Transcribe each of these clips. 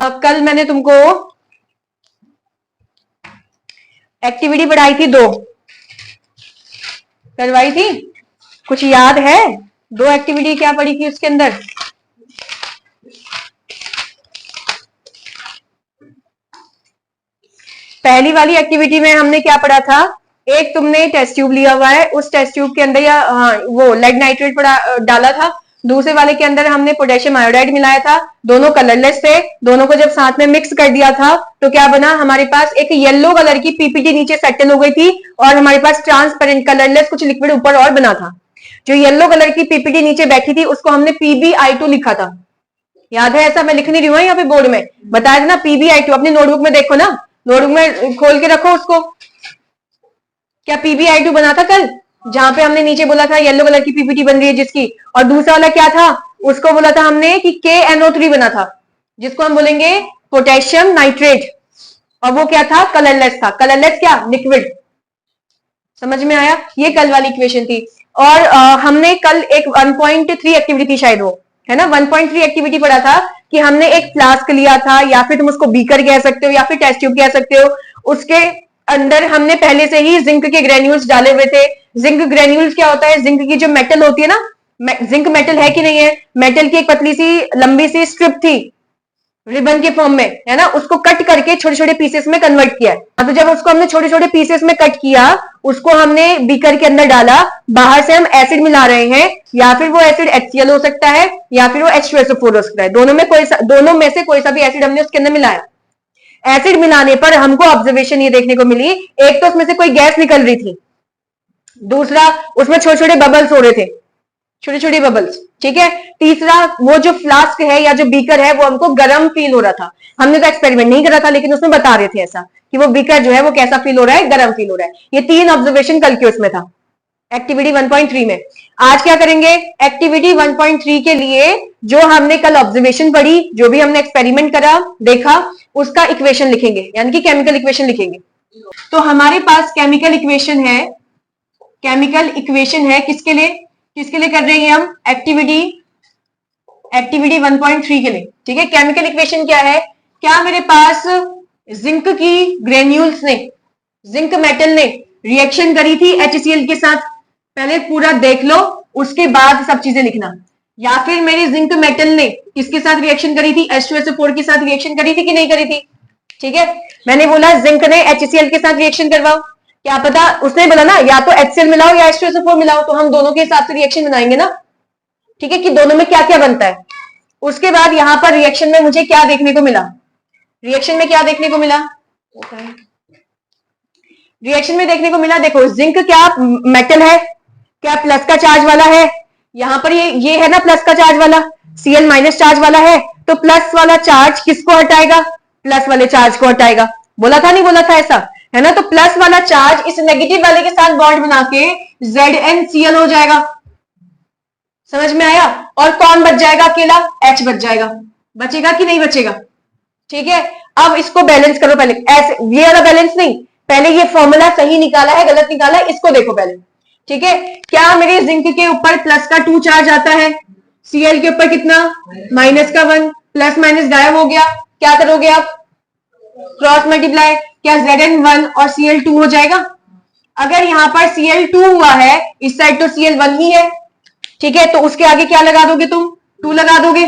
कल मैंने तुमको एक्टिविटी पढ़ाई थी, 2 करवाई थी, कुछ याद है? 2 एक्टिविटी क्या पढ़ी थी उसके अंदर? पहली वाली एक्टिविटी में हमने क्या पढ़ा था? एक तुमने टेस्ट ट्यूब लिया हुआ है, उस टेस्ट ट्यूब के अंदर या वो लेड नाइट्रेट डाला था। दूसरे वाले के अंदर हमने पोटेशियम आयोडाइड मिलाया था, दोनों कलरलेस थे। दोनों को जब साथ में मिक्स कर दिया था तो क्या बना? हमारे पास एक येलो कलर की पीपीटी नीचे सेटल हो गई थी और हमारे पास ट्रांसपेरेंट कलरलेस कुछ लिक्विड ऊपर और बना था। जो येलो कलर की पीपीटी नीचे बैठी थी उसको हमने PbI2 लिखा था। याद है? ऐसा मैं लिख नहीं रही हूँ यहाँ पे बोर्ड में, बताया था ना PbI2। अपनी नोटबुक में देखो ना, नोटबुक में खोल के रखो उसको। क्या PbI2 बना था कल? जहां पे हमने नीचे बोला था येलो कलर की पीपीटी बन रही है जिसकी, और दूसरा वाला क्या था? उसको बोला था हमने कि KNO3 बना था, जिसको हम बोलेंगे पोटेशियम नाइट्रेट, और वो क्या था? कलरलेस था। कलरलेस क्या? लिक्विड। समझ में आया? ये कल वाली इक्वेशन थी। और हमने कल एक 1.3 एक्टिविटी थी शायद, वो है ना, 1.3 एक्टिविटी पढ़ा था कि हमने एक फ्लास्क लिया था, या फिर तुम उसको बीकर कह सकते हो या फिर टेस्ट ट्यूब कह सकते हो। उसके अंदर हमने पहले से ही जिंक के ग्रेन्यूल्स डाले हुए थे। जिंक ग्रेन्यूल्स क्या होता है? जिंक की जो मेटल होती है ना, जिंक मेटल है कि नहीं है? मेटल की एक पतली सी लंबी सी स्ट्रिप थी रिबन के फॉर्म में, है ना, उसको कट करके छोटे छोटे पीसेस में कन्वर्ट किया। तो जब उसको हमने छोटे छोटे पीसेस में कट किया, उसको हमने बीकर के अंदर डाला। बाहर से हम एसिड मिला रहे हैं, या फिर वो एसिड HCl हो सकता है या फिर वो H2SO4 हो सकता है। दोनों में से कोई सा भी एसिड हमने उसके अंदर मिलाया। एसिड मिलाने पर हमको ऑब्जर्वेशन ये देखने को मिली, एक तो उसमें से कोई गैस निकल रही थी, दूसरा उसमें छोटे छोटे बबल्स हो रहे थे, छोटे छोटे बबल्स, ठीक है। तीसरा, वो जो फ्लास्क है या जो बीकर है वो हमको गर्म फील हो रहा था। हमने तो एक्सपेरिमेंट नहीं करा था, लेकिन उसमें बता रहे थे ऐसा कि वो बीकर जो है वो कैसा फील हो रहा है? गर्म फील हो रहा है। ये 3 ऑब्जर्वेशन कल के उसमें था, एक्टिविटी 1.3 में। आज क्या करेंगे? एक्टिविटी 1.3 के लिए जो हमने कल ऑब्जर्वेशन पढ़ी, जो भी हमने एक्सपेरिमेंट करा देखा, उसका इक्वेशन लिखेंगे, यानी कि केमिकल इक्वेशन लिखेंगे। तो हमारे पास केमिकल इक्वेशन है, केमिकल इक्वेशन है किसके लिए? किसके लिए कर रहे हैं हम? एक्टिविटी 1.3 के लिए, ठीक है। केमिकल इक्वेशन क्या है? क्या मेरे पास जिंक की ग्रेन्यूल्स ने, जिंक मेटल ने रिएक्शन करी थी HCl के साथ? पहले पूरा देख लो, उसके बाद सब चीजें लिखना। या फिर मेरी जिंक मेटल ने किसके साथ रिएक्शन करी थी? H2SO4 के साथ रिएक्शन करी थी कि नहीं करी थी? ठीक है, मैंने बोला जिंक ने HCl के साथ रिएक्शन करवाओ, क्या पता उसने बोला ना या तो HCl मिलाओ या H2SO4 मिलाओ, तो हम दोनों के हिसाब से रिएक्शन बनाएंगे ना, ठीक है, कि दोनों में क्या क्या बनता है। उसके बाद यहां पर रिएक्शन में मुझे क्या देखने को मिला? रिएक्शन में क्या देखने को मिला? रिएक्शन में देखने को मिला, देखो जिंक क्या मेटल है? क्या प्लस का चार्ज वाला है? यहां पर ये है ना प्लस का चार्ज वाला, Cl माइनस चार्ज वाला है, तो प्लस वाला चार्ज किसको हटाएगा? प्लस वाले चार्ज को हटाएगा। बोला था नहीं बोला था ऐसा, है ना। तो प्लस वाला चार्ज इस नेगेटिव वाले के साथ बॉन्ड बना के ZnCl हो जाएगा। समझ में आया? और कौन बच जाएगा? अकेला H बच जाएगा। बचेगा कि नहीं बचेगा? ठीक है, अब इसको बैलेंस करो पहले, ऐसे ये वाला बैलेंस नहीं, पहले ये फॉर्मूला सही निकाला है गलत निकाला है इसको देखो पहले, ठीक है। क्या मेरे जिंक के ऊपर प्लस का 2 चार्ज आता है? Cl के ऊपर कितना? माइनस का 1, प्लस माइनस गायब हो गया। क्या करोगे आप? क्रॉस मल्टीप्लाई, क्या Zn1 और Cl2 हो जाएगा? अगर यहां पर Cl2 हुआ है, इस साइड तो Cl1 ही है, ठीक है, तो उसके आगे क्या लगा दोगे तुम? 2 लगा दोगे।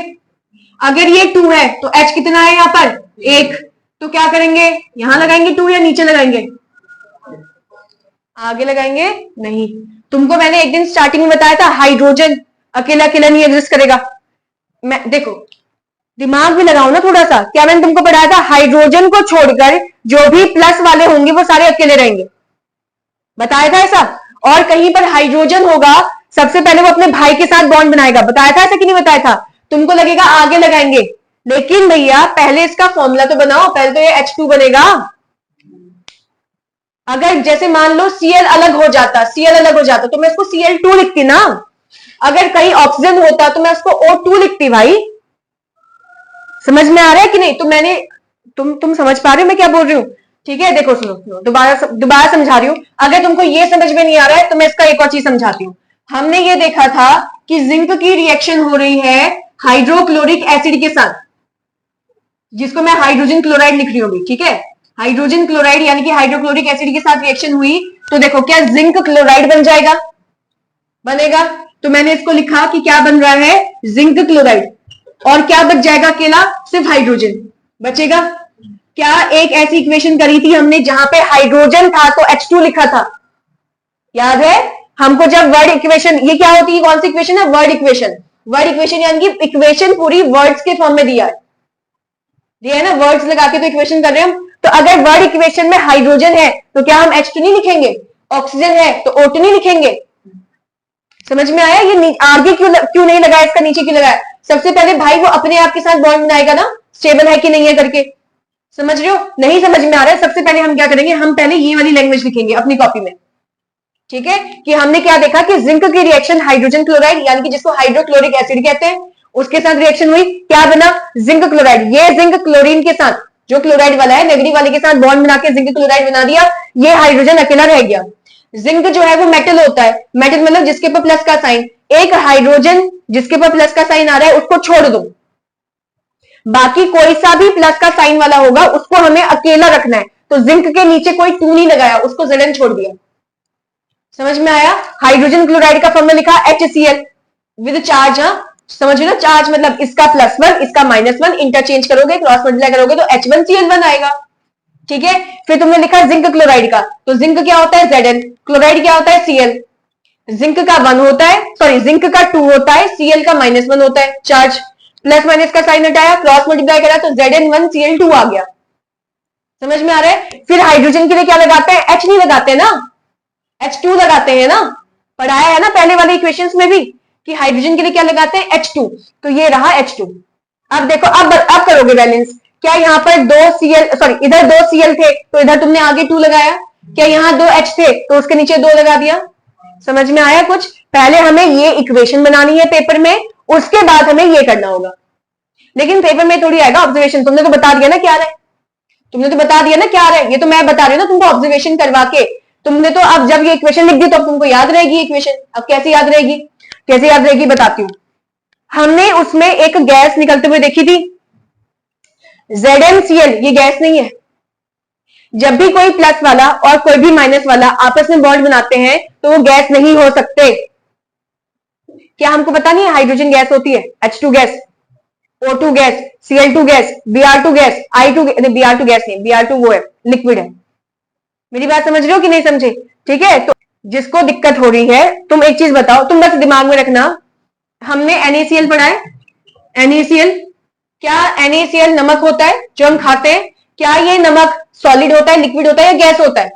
अगर ये 2 है तो H कितना है यहां पर? 1, तो क्या करेंगे? यहां लगाएंगे 2 या नीचे लगाएंगे? आगे लगाएंगे? नहीं, तुमको मैंने एक दिन स्टार्टिंग में बताया था हाइड्रोजन अकेला अकेला नहीं एग्जिस्ट करेगा। मैं देखो दिमाग भी लगाओ ना थोड़ा सा, क्या मैंने तुमको पढ़ाया था? हाइड्रोजन को छोड़कर जो भी प्लस वाले होंगे वो सारे अकेले रहेंगे, बताया था ऐसा। और कहीं पर हाइड्रोजन होगा, सबसे पहले वो अपने भाई के साथ बॉन्ड बनाएगा, बताया था ऐसा कि नहीं बताया था? तुमको लगेगा आगे लगाएंगे, लेकिन भैया पहले इसका फॉर्मूला तो बनाओ, पहले तो ये H2 बनेगा। अगर जैसे मान लो Cl अलग हो जाता, Cl अलग हो जाता तो मैं इसको Cl2 लिखती ना। अगर कहीं ऑक्सीजन होता तो मैं उसको O2 लिखती भाई। समझ में आ रहा है कि नहीं? तो मैंने तुम समझ पा रहे हो मैं क्या बोल रही हूँ? ठीक है, देखो सुनो, दोबारा समझा रही हूँ। अगर तुमको ये समझ में नहीं आ रहा है तो मैं इसका एक और चीज समझाती हूँ। हमने ये देखा था कि जिंक की रिएक्शन हो रही है हाइड्रोक्लोरिक एसिड के साथ, जिसको मैं हाइड्रोजन क्लोराइड लिख रही हूँ अभी, ठीक है। हाइड्रोजन क्लोराइड यानी कि हाइड्रोक्लोरिक एसिड के साथ रिएक्शन हुई तो देखो क्या जिंक क्लोराइड बन जाएगा, बनेगा। तो मैंने इसको लिखा कि क्या बन रहा है, जिंक क्लोराइड। और क्या बच जाएगा, अकेला सिर्फ हाइड्रोजन बचेगा। क्या एक ऐसी इक्वेशन करी थी हमने जहां पे हाइड्रोजन था तो H2 लिखा था, याद है हमको। जब वर्ड इक्वेशन, ये क्या होती है, कौन सी इक्वेशन है, वर्ड इक्वेशन। वर्ड इक्वेशन यानी कि इक्वेशन पूरी वर्ड्स के फॉर्म में दिया है ना, वर्ड्स लगा के तो इक्वेशन कर रहे हैं हम। तो अगर वर्ड इक्वेशन में हाइड्रोजन है तो क्या हम H2 नहीं लिखेंगे, ऑक्सीजन है तो O2 नहीं लिखेंगे। समझ में आया, ये आगे क्यों नहीं लगाया, इसका नीचे क्यों लगाया। सबसे पहले भाई वो अपने आप के साथ बॉन्ड बनाएगा ना, स्टेबल है कि नहीं है करके। समझ रहे हो, नहीं समझ में आ रहा है, सबसे पहले हम क्या करेंगे, हम पहले ये वाली लैंग्वेज लिखेंगे अपनी कॉपी में, ठीक है। कि हमने क्या देखा कि जिंक की रिएक्शन हाइड्रोजन क्लोराइड यानी कि जिसको हाइड्रोक्लोरिक एसिड कहते हैं उसके साथ रिएक्शन हुई, क्या बना, जिंक क्लोराइड। ये जिंक क्लोरीन के साथ, जो क्लोराइड वाला है नेगेटिव वाले के साथ बॉन्ड बना के जिंक क्लोराइड बना दिया, ये हाइड्रोजन अकेला रह गया। जिंक जो है वो मेटल होता है, मेटल मतलब जिसके ऊपर प्लस का साइन, एक हाइड्रोजन जिसके ऊपर प्लस का साइन आ रहा है उसको छोड़ दो, बाकी कोई सा भी प्लस का साइन वाला होगा उसको हमें अकेला रखना है। तो जिंक के नीचे कोई 2 नहीं लगाया, उसको Zn छोड़ दिया। समझ में आया, हाइड्रोजन क्लोराइड का फॉर्मूला लिखा HCl विद चार्ज। हाँ समझ ना, चार्ज मतलब इसका +1 इसका -1, इंटरचेंज करोगे क्रॉस मल्टीप्लाई करोगे तो H1Cl1 आएगा, ठीक है। फिर तुमने लिखा जिंक क्लोराइड का, तो जिंक क्या होता है Zn, क्लोराइड क्या होता है Cl। जिंक का 1 होता है, सॉरी जिंक का 2 होता है, Cl का -1 होता है, चार्ज प्लस माइनस का साइन हटाया क्रॉस मल्टीप्लाई करा तो Zn1Cl2 आ गया। समझ में आ रहा है। फिर हाइड्रोजन के लिए क्या लगाते हैं, H नहीं लगाते ना, H2 लगाते हैं ना, पढ़ाया है ना पहले वाले इक्वेशंस में भी कि हाइड्रोजन के लिए क्या लगाते हैं, H2। तो ये रहा H2। अब देखो, अब करोगे बैलेंस। क्या यहाँ पर 2 Cl, सॉरी इधर 2 Cl थे तो इधर तुमने आगे 2 लगाया, क्या यहाँ 2 H थे तो उसके नीचे 2 लगा दिया। समझ में आया कुछ, पहले हमें ये इक्वेशन बनानी है पेपर में, उसके बाद हमें ये करना होगा। लेकिन पेपर में थोड़ी आएगा ऑब्जर्वेशन, तुमने तो बता दिया ना क्या रहा है, तुमने तो बता दिया ना क्या रहा है, ये तो मैं बता रही हूँ ना तुमको ऑब्जर्वेशन करवा के। तुमने तो अब जब ये इक्वेशन लिख दी तो अब तुमको याद रहेगी इक्वेशन। अब कैसे याद रहेगी, कैसे याद रहेगी बताती हूँ। हमने उसमें एक गैस निकलते हुए देखी थी ZnCl, ये गैस नहीं है। जब भी कोई प्लस वाला और कोई भी माइनस वाला आपस में बॉन्ड बनाते हैं तो वो गैस नहीं हो सकते। क्या हमको पता नहीं है हाइड्रोजन गैस होती है, H2 gas, O2 gas, Cl2 gas, Br2 gas, I2 Br2 gas नहीं, Br2 वो है लिक्विड है। मेरी बात समझ रहे हो कि नहीं समझे, ठीक है। तो जिसको दिक्कत हो रही है, तुम एक चीज बताओ, तुम बस दिमाग में रखना, हमने NaCl पढ़ा है, NaCl, क्या NaCl नमक होता है जो हम खाते हैं, क्या ये नमक सॉलिड होता है, लिक्विड होता है या गैस होता है,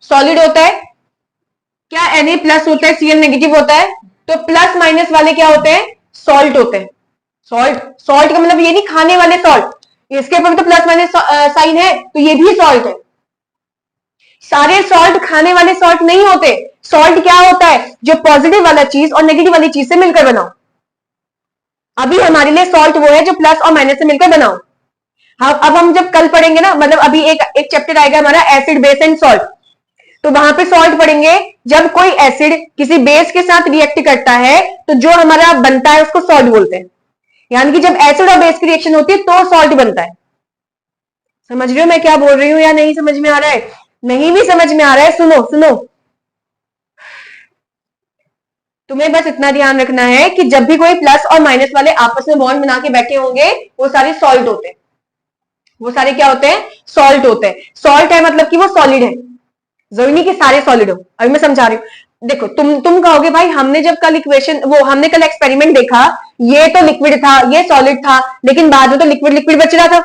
सॉलिड होता है। क्या Na प्लस होता है, Cl नेगेटिव होता है, तो प्लस माइनस वाले क्या होते हैं, सॉल्ट होते हैं। सॉल्ट, सॉल्ट का मतलब ये नहीं खाने वाले सॉल्ट, इसके ऊपर तो प्लस माइनस साइन है तो ये भी सॉल्ट है। सारे सॉल्ट खाने वाले सॉल्ट नहीं होते। सॉल्ट क्या होता है, जो पॉजिटिव वाला चीज और नेगेटिव वाली चीज से मिलकर बनाओ। अभी हमारे लिए सॉल्ट वो है जो प्लस और माइनस से मिलकर बनाओ। हाँ, अब हम जब कल पढ़ेंगे ना, मतलब अभी एक चैप्टर आएगा हमारा एसिड बेस एंड सॉल्ट, तो वहां पे सॉल्ट पढ़ेंगे। जब कोई एसिड किसी बेस के साथ रिएक्ट करता है तो जो हमारा बनता है उसको सॉल्ट बोलते हैं। यानी कि जब एसिड और बेस की रिएक्शन होती है तो सॉल्ट बनता है। समझ रहे हो मैं क्या बोल रही हूं या नहीं समझ में आ रहा है, नहीं भी समझ में आ रहा है, सुनो सुनो, तुम्हें बस इतना ध्यान रखना है कि जब भी कोई प्लस और माइनस वाले आपस में बॉन्ड बना के बैठे होंगे वो सारे सॉल्ट होते हैं। वो सारे क्या होते हैं, सॉल्ट होते हैं। सॉल्ट है मतलब कि वो सॉलिड है, जरूरी नहीं कि सारे सॉलिड हो। अभी मैं समझा रही हूं, देखो तुम कहोगे भाई हमने जब कल इक्वेशन, वो हमने कल एक्सपेरिमेंट देखा, ये तो लिक्विड था ये सॉलिड था, लेकिन बाद में तो लिक्विड लिक्विड बच रहा था,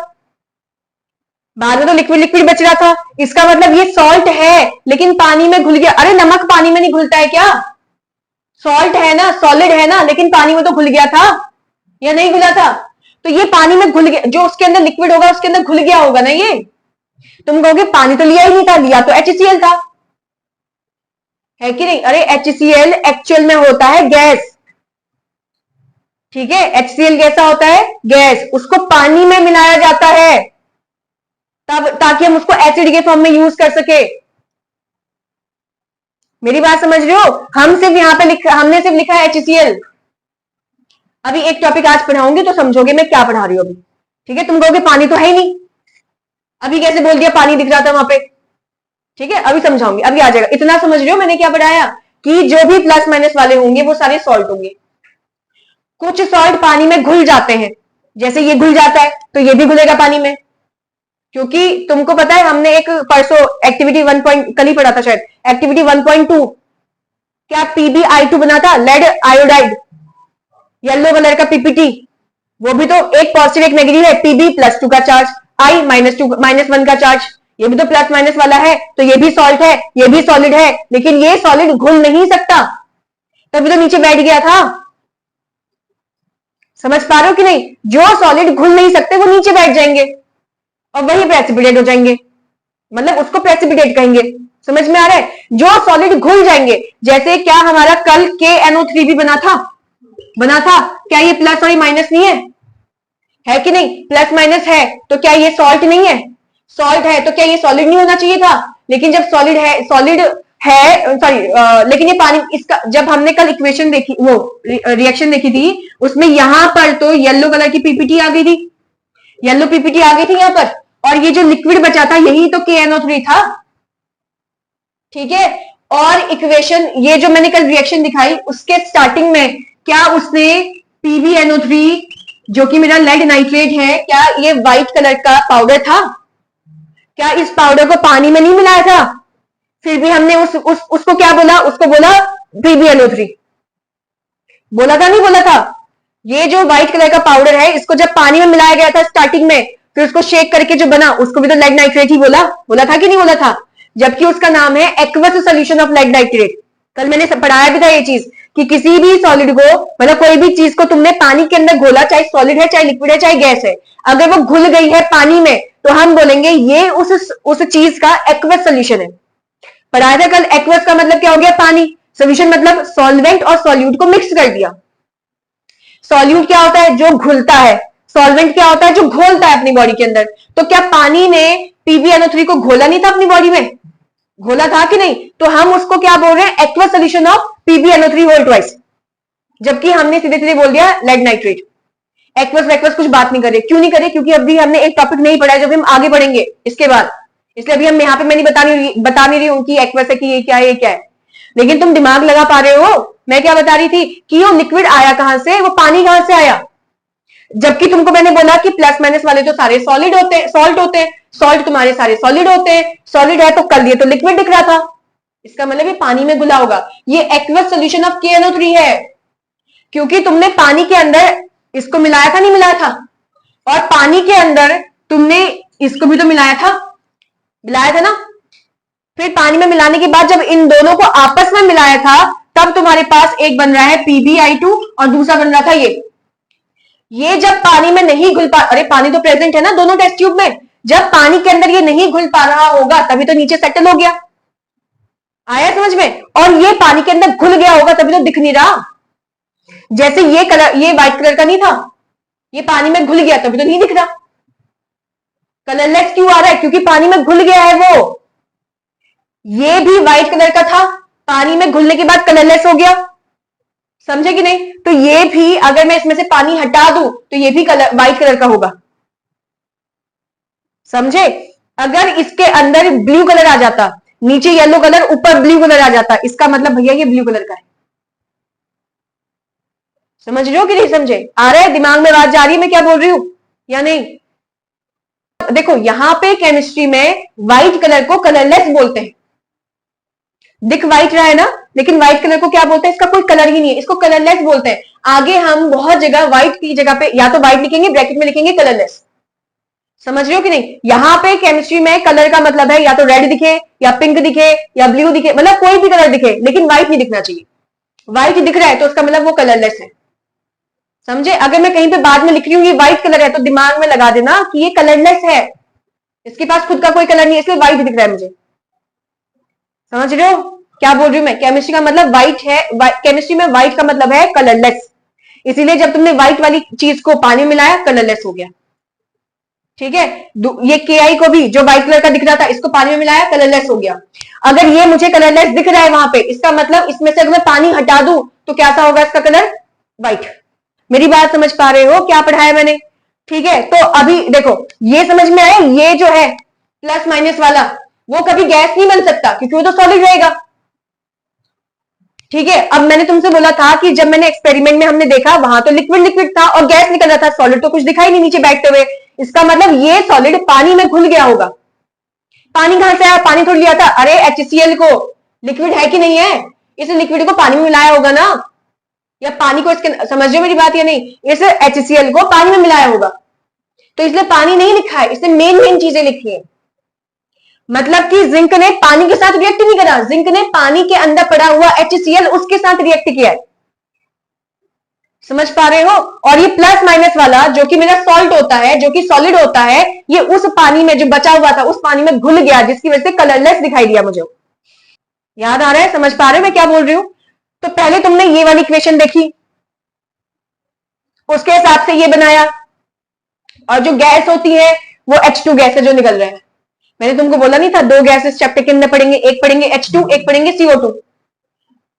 बाद में तो लिक्विड लिक्विड बच रहा था। इसका मतलब ये सॉल्ट है लेकिन पानी में घुल गया। अरे नमक पानी में नहीं घुलता है क्या, सॉल्ट है ना, सॉलिड है ना, लेकिन पानी में तो घुल गया था या नहीं घुला था। तो ये पानी में घुल गया, जो उसके अंदर लिक्विड होगा उसके अंदर घुल गया होगा ना ये। तुम कहोगे पानी तो लिया ही नहीं था, लिया तो HCl था, है कि नहीं। अरे HCl एक्चुअल में होता है गैस, ठीक है। HCl कैसा होता है, गैस, उसको पानी में मिलाया जाता है तब, ताकि हम उसको एसिड के फॉर्म में यूज कर सके। मेरी बात समझ रहे हो, हम सिर्फ यहां पे हमने सिर्फ लिखा है HCl। अभी एक टॉपिक आज पढ़ाऊंगी तो समझोगे मैं क्या पढ़ा रही हूं अभी, ठीक है, तुम कहोगे पानी तो है ही नहीं, अभी कैसे बोल दिया पानी दिख रहा था वहां पे। ठीक है, अभी समझाऊंगी, अभी आ जाएगा। इतना समझ रहे हो मैंने क्या पढ़ाया, कि जो भी प्लस माइनस वाले होंगे वो सारे सॉल्ट होंगे। कुछ सॉल्ट पानी में घुल जाते हैं, जैसे ये घुल जाता है तो ये भी घुलेगा पानी में, क्योंकि तुमको पता है हमने एक परसों एक्टिविटी 1 कल ही पढ़ा था शायद, एक्टिविटी 1.2 क्या PbI2 बना था, लेड आयोडाइड, येलो कलर का पीपीटी, वो भी तो एक पॉजिटिव एक नेगेटिव है, Pb+2 का चार्ज, I -1 का चार्ज, ये भी तो प्लस माइनस वाला है, तो ये भी सॉल्ट है, ये भी सॉलिड है, लेकिन ये सॉलिड घुल नहीं सकता, तभी तो नीचे बैठ गया था। समझ पा रहे हो कि नहीं, जो सॉलिड घुल नहीं सकते वो नीचे बैठ जाएंगे और वही प्रेसिपिटेट हो जाएंगे, मतलब उसको प्रेसिपिटेट कहेंगे। समझ में आ रहा है, जो सॉलिड घुल जाएंगे, जैसे क्या हमारा कल KNO3 भी बना था, क्या ये प्लस और ये माइनस नहीं है कि नहीं, प्लस माइनस है तो क्या ये सॉल्ट नहीं है, सॉल्ट है तो क्या ये सॉलिड नहीं होना चाहिए था, लेकिन जब सॉलिड है सॉरी, लेकिन ये पानी, इसका जब हमने कल इक्वेशन देखी, वो रिएक्शन देखी थी, उसमें यहां पर तो येलो कलर की पीपीटी आ गई थी, येलो पीपीटी आ गई थी यहां पर, और ये जो लिक्विड बचा था यही तो KNO3 था। ठीक है, और इक्वेशन ये जो मैंने कल रिएक्शन दिखाई उसके स्टार्टिंग में क्या उसने PbNO3 जो कि मेरा लेड नाइट्रेट है, क्या ये व्हाइट कलर का पाउडर था, क्या इस पाउडर को पानी में नहीं मिलाया था, फिर भी हमने उसको क्या बोला, उसको बोला PbNO3, बोला था नहीं बोला था। ये जो व्हाइट कलर का पाउडर है इसको जब पानी में मिलाया गया था स्टार्टिंग में, फिर उसको शेक करके जो बना उसको भी तो लेड नाइट्रेट ही बोला था कि नहीं बोला था, जबकि उसका नाम है aqueous solution of lead nitrate. कल मैंने पढ़ाया भी था ये चीज कि किसी भी सॉलिड को, मतलब कोई भी चीज को तुमने पानी के अंदर घोला, चाहे सॉलिड है चाहे लिक्विड है चाहे गैस है, अगर वो घुल गई है पानी में तो हम बोलेंगे ये उस चीज का एक्वस सॉल्यूशन है। पढ़ाया था कल, एक्वस का मतलब क्या हो गया, पानी, सॉल्यूशन मतलब सॉल्वेंट और सॉल्यूट को मिक्स कर दिया। सॉल्यूट क्या होता है, जो घुलता है, सॉल्वेंट क्या होता है, जो घोलता है अपनी बॉडी के अंदर। तो क्या पानी ने PbNO3 को घोला नहीं था अपनी बॉडी में, घोला था कि नहीं, तो हम उसको क्या बोल रहे हैं, aqueous solution of PbNO3 whole twice, जबकि हमने सीधे सीधे बोल दिया लेड नाइट्रेट। एक्वस वैक्वस कुछ बात नहीं करे, क्यों नहीं करे, क्योंकि अभी हमने एक टॉपिक नहीं पढ़ा है, जब हम आगे बढ़ेंगे इसके बाद, इसलिए अभी हम यहाँ पे मैं नहीं बता नहीं रही हूँ कि एक्वस है कि ये क्या है, ये क्या है, लेकिन तुम दिमाग लगा पा रहे हो मैं क्या बता रही थी, कि वो लिक्विड आया कहां से, वो पानी कहां से आया, जबकि तुमको मैंने बोला कि प्लस माइनस वाले तो सारे सॉलिड होते हैं, सॉल्ट होते हैं, सॉल्ट तुम्हारे सारे सॉलिड होते हैं, सॉलिड है तो कल ये तो लिक्विड दिख रहा था, इसका मतलब ये पानी में घुला होगा, ये एक्वस सॉल्यूशन ऑफ KNO3 है, क्योंकि तुमने पानी के अंदर इसको मिलाया था नहीं मिलाया था, और पानी के अंदर तुमने इसको भी तो मिलाया था ना, फिर पानी में मिलाने के बाद जब इन दोनों को आपस में मिलाया था तब तुम्हारे पास एक बन रहा है PbI2 और दूसरा बन रहा था ये जब पानी में नहीं घुल पा, अरे पानी तो प्रेजेंट है ना दोनों टेस्ट ट्यूब में, जब पानी के अंदर ये नहीं घुल पा रहा होगा तभी तो नीचे सेटल हो गया, आया समझ में, और ये पानी के अंदर घुल गया होगा तभी तो दिख नहीं रहा, जैसे ये कलर, ये व्हाइट कलर का नहीं था, ये पानी में घुल गया तभी तो नहीं दिख रहा, कलरलेस क्यों आ रहा है, क्योंकि पानी में घुल गया है वो, ये भी व्हाइट कलर का था, पानी में घुलने के बाद कलरलेस हो गया, समझे कि नहीं, तो ये भी अगर मैं इसमें से पानी हटा दूं तो ये भी कलर व्हाइट कलर का होगा, समझे, अगर इसके अंदर ब्लू कलर आ जाता, नीचे येलो कलर ऊपर ब्लू कलर आ जाता, इसका मतलब भैया ये ब्लू कलर का है, समझ रहे हो कि नहीं समझे, आ रहा है दिमाग में बात जा रही है मैं क्या बोल रही हूं या नहीं। देखो यहां पे केमिस्ट्री में व्हाइट कलर को कलरलेस बोलते हैं, दिख व्हाइट रहा है ना, लेकिन व्हाइट कलर को क्या बोलते हैं, इसका कोई कलर ही नहीं है, इसको कलरलेस बोलते हैं। आगे हम बहुत जगह व्हाइट की जगह पे या तो व्हाइट लिखेंगे, ब्रैकेट में लिखेंगे कलरलेस, समझ रहे हो कि नहीं। यहां पे केमिस्ट्री में कलर का मतलब है या तो रेड दिखे या पिंक दिखे या ब्लू दिखे, मतलब कोई भी कलर दिखे, लेकिन व्हाइट नहीं दिखना चाहिए, व्हाइट दिख रहा है तो उसका मतलब वो कलरलेस है, समझे। अगर मैं कहीं पे बाद में लिख रही हूँ ये व्हाइट कलर है तो दिमाग में लगा देना कि ये कलरलेस है, इसके पास खुद का कोई कलर नहीं है इसलिए व्हाइट दिख रहा है मुझे, समझ रहे हो क्या बोल रही हूं मैं। केमिस्ट्री का मतलब व्हाइट है, केमिस्ट्री में व्हाइट का मतलब है कलरलेस, इसीलिए जब तुमने व्हाइट वाली चीज को पानी में मिलाया कलरलेस हो गया, ठीक है। ये KI को भी जो व्हाइट कलर का दिख रहा था इसको पानी में मिलाया कलरलेस हो गया। अगर ये मुझे कलरलेस दिख रहा है वहां पे, इसका मतलब इसमें से अगर मैं पानी हटा दूं तो कैसा होगा इसका कलर, व्हाइट। मेरी बात समझ पा रहे हो क्या पढ़ाया मैंने। ठीक है, तो अभी देखो ये समझ में आया, ये जो है प्लस माइनस वाला वो कभी गैस नहीं बन सकता क्योंकि वो तो सॉलिड रहेगा। ठीक है, अब मैंने तुमसे बोला था कि जब मैंने एक्सपेरिमेंट में हमने देखा वहां तो लिक्विड लिक्विड था और गैस निकल रहा था, सॉलिड तो कुछ दिखाई नहीं नीचे बैठते हुए। इसका मतलब ये सॉलिड पानी में घुल गया होगा। पानी कहां से आया? पानी थोड़ी लिया था, अरे HCl को लिक्विड है कि नहीं है, इस लिक्विड को पानी में मिलाया होगा ना, या पानी को इसके, समझ रहे हो मेरी बात या नहीं? इस HCl को पानी में मिलाया होगा, तो इसलिए पानी नहीं लिखा है, इसने मेन मेन चीजें लिखी है। मतलब कि जिंक ने पानी के साथ रिएक्ट नहीं करा, जिंक ने पानी के अंदर पड़ा हुआ HCl उसके साथ रिएक्ट किया है। समझ पा रहे हो? और ये प्लस माइनस वाला जो कि मेरा सॉल्ट होता है, जो कि सॉलिड होता है, ये उस पानी में जो बचा हुआ था उस पानी में घुल गया, जिसकी वजह से कलरलेस दिखाई दिया मुझे। याद आ रहा है? समझ पा रहे हो मैं क्या बोल रही हूं? तो पहले तुमने ये वाली इक्वेशन देखी, उसके हिसाब से ये बनाया, और जो गैस होती है वो H2 गैस है जो निकल रहा है। मैंने तुमको बोला नहीं था दो गैस इस चैप्टर के अंदर पढ़ेंगे, एक पढ़ेंगे H2, एक पढ़ेंगे CO2।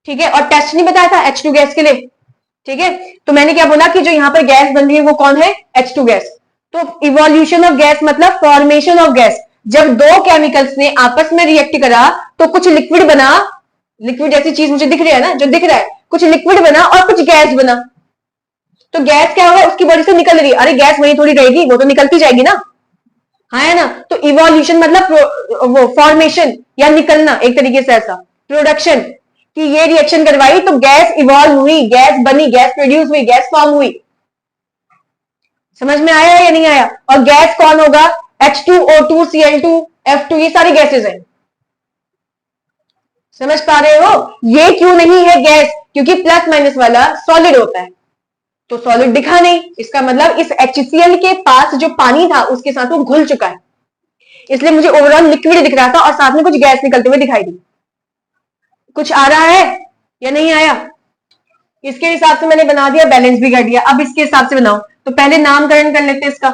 ठीक है, और टेस्ट नहीं बताया था H2 गैस के लिए। ठीक है, तो मैंने क्या बोला कि जो यहां पर गैस बन रही है वो कौन है? H2 gas. तो इवोल्यूशन ऑफ गैस मतलब फॉर्मेशन ऑफ गैस। जब दो केमिकल्स ने आपस में रिएक्ट करा तो कुछ लिक्विड बना, लिक्विड जैसी चीज मुझे दिख रही है ना, जो दिख रहा है, कुछ लिक्विड बना और कुछ गैस बना। तो गैस क्या होगा? उसकी बॉडी से निकल रही है, अरे गैस वही थोड़ी रहेगी, वो तो निकलती जाएगी ना, हाँ है ना? तो इवोल्यूशन मतलब वो फॉर्मेशन या निकलना, एक तरीके से ऐसा प्रोडक्शन, कि ये रिएक्शन करवाई तो गैस इवॉल्व हुई, गैस बनी, गैस प्रोड्यूस हुई, गैस फॉर्म हुई। समझ में आया या नहीं आया? और गैस कौन होगा? H2O2 Cl2 F2, ये सारी गैसेज हैं। समझ पा रहे हो? ये क्यों नहीं है गैस? क्योंकि प्लस माइनस वाला सॉलिड होता है, तो सॉलिड दिखा नहीं, इसका मतलब इस HCl के पास जो पानी था उसके साथ वो घुल चुका है, इसलिए मुझे ओवरऑल लिक्विड दिख रहा था और साथ में कुछ गैस निकलते हुए दिखाई दी। कुछ आ रहा है या नहीं आया? इसके हिसाब से मैंने बना दिया, बैलेंस भी कर दिया। अब इसके हिसाब से बनाओ, तो पहले नामकरण कर लेते हैं इसका,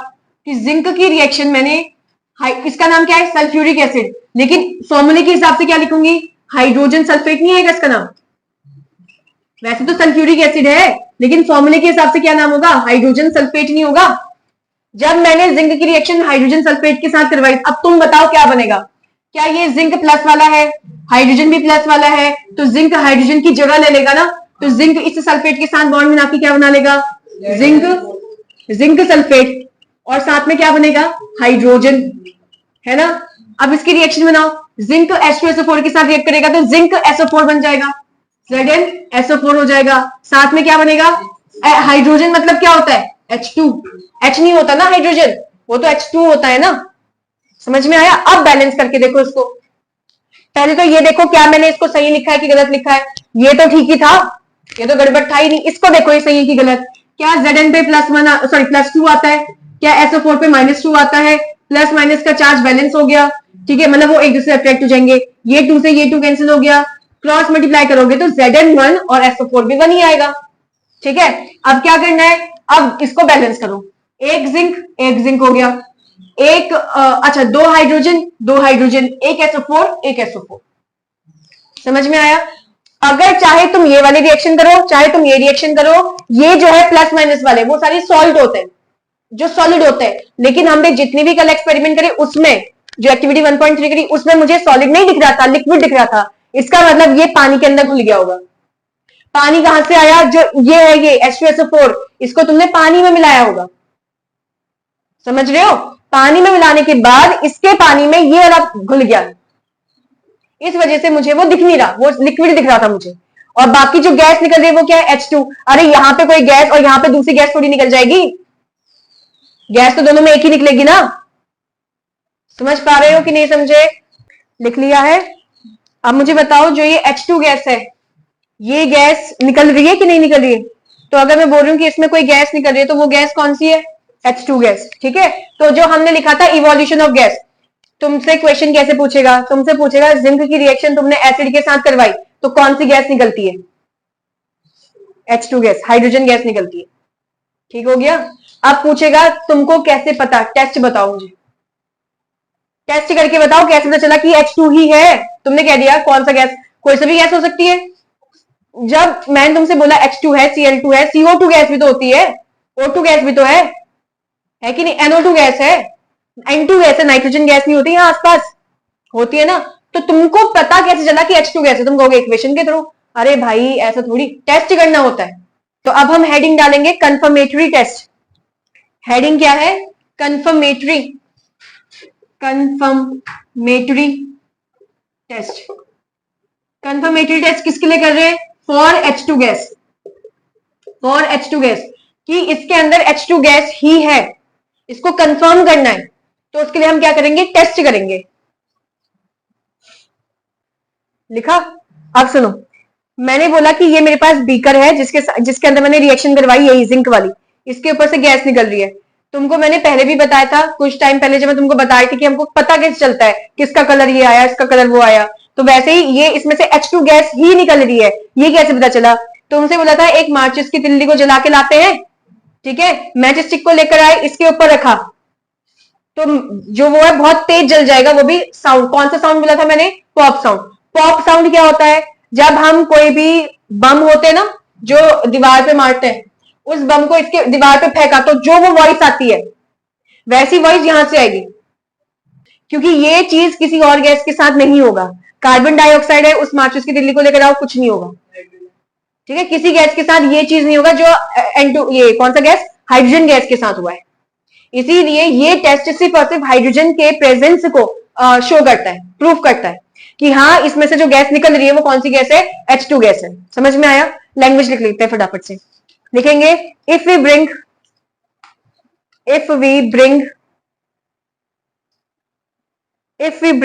कि जिंक की रिएक्शन मैंने, इसका नाम क्या है? सल्फ्यूरिक एसिड, लेकिन फॉर्मूले के हिसाब से क्या लिखूंगी? हाइड्रोजन सल्फेट नहीं आएगा इसका नाम, वैसे तो सल्फ्यूरिक एसिड है, लेकिन फॉर्मूले के हिसाब से क्या नाम होगा? हाइड्रोजन सल्फेट नहीं होगा। जब मैंने जिंक की रिएक्शन हाइड्रोजन सल्फेट के साथ करवाई, अब तुम बताओ क्या बनेगा? क्या ये जिंक प्लस वाला है, हाइड्रोजन भी प्लस वाला है, तो जिंक हाइड्रोजन की जगह ले लेगा ना, तो जिंक इस सल्फेट के साथ बॉन्ड बना के क्या बना लेगा? जिंक सल्फेट, और साथ में क्या बनेगा? हाइड्रोजन, है ना? अब इसकी रिएक्शन बनाओ, जिंक H2SO4 के साथ रिएक्ट करेगा तो जिंक SO4 बन जाएगा, ZnSO4 हो जाएगा। साथ में क्या बनेगा? हाइड्रोजन मतलब क्या होता है? H2, H नहीं होता ना हाइड्रोजन, वो तो H2 होता है ना। समझ में आया? अब बैलेंस करके देखो इसको। पहले तो ये देखो क्या मैंने इसको सही लिखा है कि गलत लिखा है? ये तो ठीक ही था, ये तो गड़बड़ था ही नहीं। इसको देखो ये सही है कि गलत? क्या Zn पे +2 आता है? क्या SO4 पे -2 आता है? प्लस माइनस का चार्ज बैलेंस हो गया, ठीक है, मतलब वो एक दूसरे अट्रैक्ट हो जाएंगे। ये 2 से ये 2 कैंसिल हो गया, क्रॉस मल्टीप्लाई करोगे तो Zn1 और SO4 भी 1 ही आएगा। ठीक है, अब क्या करना है? अब इसको बैलेंस करो, एक जिंक हो गया, एक अच्छा दो हाइड्रोजन, एक SO4 एक SO4। समझ में आया? अगर चाहे तुम ये वाली रिएक्शन करो, चाहे तुम ये रिएक्शन करो, ये जो है प्लस माइनस वाले वो सारे सॉल्ट होते हैं, जो सॉलिड होते हैं, लेकिन हमने जितनी भी कल एक्सपेरिमेंट करे उसमें, जो एक्टिविटी 1.3 करी उसमें मुझे सॉलिड नहीं दिख रहा था, लिक्विड दिख रहा था। इसका मतलब ये पानी के अंदर घुल गया होगा। पानी कहां से आया? जो ये है ये H2SO4, इसको तुमने पानी में मिलाया होगा। समझ रहे हो? पानी में मिलाने के बाद इसके पानी में ये वाला घुल गया, इस वजह से मुझे वो दिख नहीं रहा, वो लिक्विड दिख रहा था मुझे। और बाकी जो गैस निकल रही है वो क्या है? H2। अरे यहां पे कोई गैस और यहां पे दूसरी गैस थोड़ी निकल जाएगी, गैस तो दोनों में एक ही निकलेगी ना। समझ पा रहे हो कि नहीं समझे? लिख लिया है? अब मुझे बताओ, जो ये H2 गैस है, ये गैस निकल रही है कि नहीं निकल रही है? तो अगर मैं बोल रही हूँ कि इसमें कोई गैस निकल रही है तो वो गैस कौन सी है? H2 gas. ठीक है, तो जो हमने लिखा था इवोल्यूशन ऑफ गैस, तुमसे क्वेश्चन कैसे पूछेगा? तुमसे पूछेगा जिंक की रिएक्शन तुमने एसिड के साथ करवाई तो कौन सी गैस निकलती है? H2 गैस, हाइड्रोजन गैस निकलती है। ठीक हो गया? अब पूछेगा तुमको कैसे पता, टेस्ट बताओ मुझे, टेस्ट करके बताओ कैसे पता चला कि H2 ही है? तुमने कह दिया कौन सा गैस, कोई सा भी गैस हो सकती है। जब मैंने तुमसे बोला H2 है, Cl2 है, CO2 गैस भी तो होती है, O2 गैस भी तो है। है कि नहीं? NO2 गैस है, N2 गैस है, नाइट्रोजन गैस नहीं होती यहाँ आसपास, होती है ना? तो तुमको पता कैसे चला कि H2 गैस है? तुम कहोगे इक्वेशन के थ्रू। अरे भाई ऐसा थोड़ी, टेस्ट करना होता है। तो अब हम हेडिंग डालेंगे कंफर्मेटरी टेस्ट। हेडिंग क्या है? Confirmatory, confirmatory test. Confirmatory test किसके लिए कर रहे हैं? For H2 gas, for H2 gas, कि इसके अंदर H2 गैस ही है, इसको कंफर्म करना है। तो उसके लिए हम क्या करेंगे? टेस्ट करेंगे। लिखा? अब सुनो, मैंने बोला कि ये मेरे पास बीकर है जिसके अंदर मैंने रिएक्शन करवाई, यही जिंक वाली, इसके ऊपर से गैस निकल रही है। तुमको मैंने पहले भी बताया था, कुछ टाइम पहले जब मैं तुमको बता रही थी कि हमको पता कैसे चलता है किसका कलर ये आया, इसका कलर वो आया, तो वैसे ही ये इसमें से H2 गैस ही निकल रही है, ये कैसे पता चला? तुमसे बोला था एक माचिस की तिल्ली को जला के लाते हैं, ठीक है, मैच स्टिक को लेकर आए, इसके ऊपर रखा, तो जो वो है बहुत तेज जल जाएगा, वो भी साउंड, कौन सा साउंड बोला था मैंने? Pop sound. पॉप साउंड क्या होता है? जब हम कोई भी बम होते हैं ना जो दीवार पे मारते हैं, उस बम को इसके दीवार पे फेंका तो जो वो वॉइस आती है, वैसी वॉइस यहां से आएगी, क्योंकि ये चीज किसी और गैस के साथ नहीं होगा। कार्बन डाइऑक्साइड है, उस माचिस की तिल्ली को लेकर आओ, कुछ नहीं होगा, ठीक है, किसी गैस के साथ ये चीज नहीं होगा जो N2, ये कौन सा गैस? हाइड्रोजन गैस के साथ हुआ है। इसीलिए ये टेस्ट सिर्फ और सिर्फ हाइड्रोजन के प्रेजेंस को शो करता है, प्रूफ करता है कि हाँ इसमें से जो गैस निकल रही है वो कौन सी गैस है? H2 गैस है। समझ में आया? लैंग्वेज लिख लेते हैं फटाफट से, लिखेंगे if we bring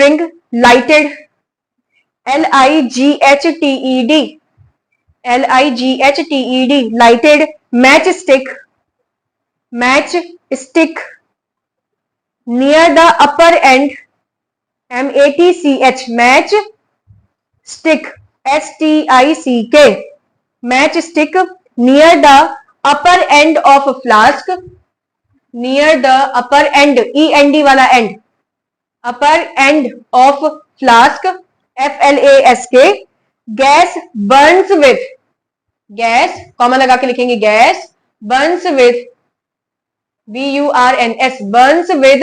lighted lighted lighted matchstick near the upper end, match match stick stick matchstick near the upper end of a flask, near the upper end, end वाला end, upper end of flask, flask, gas burns with, gas comma लगा के लिखेंगे, gas burns with, burns, burns with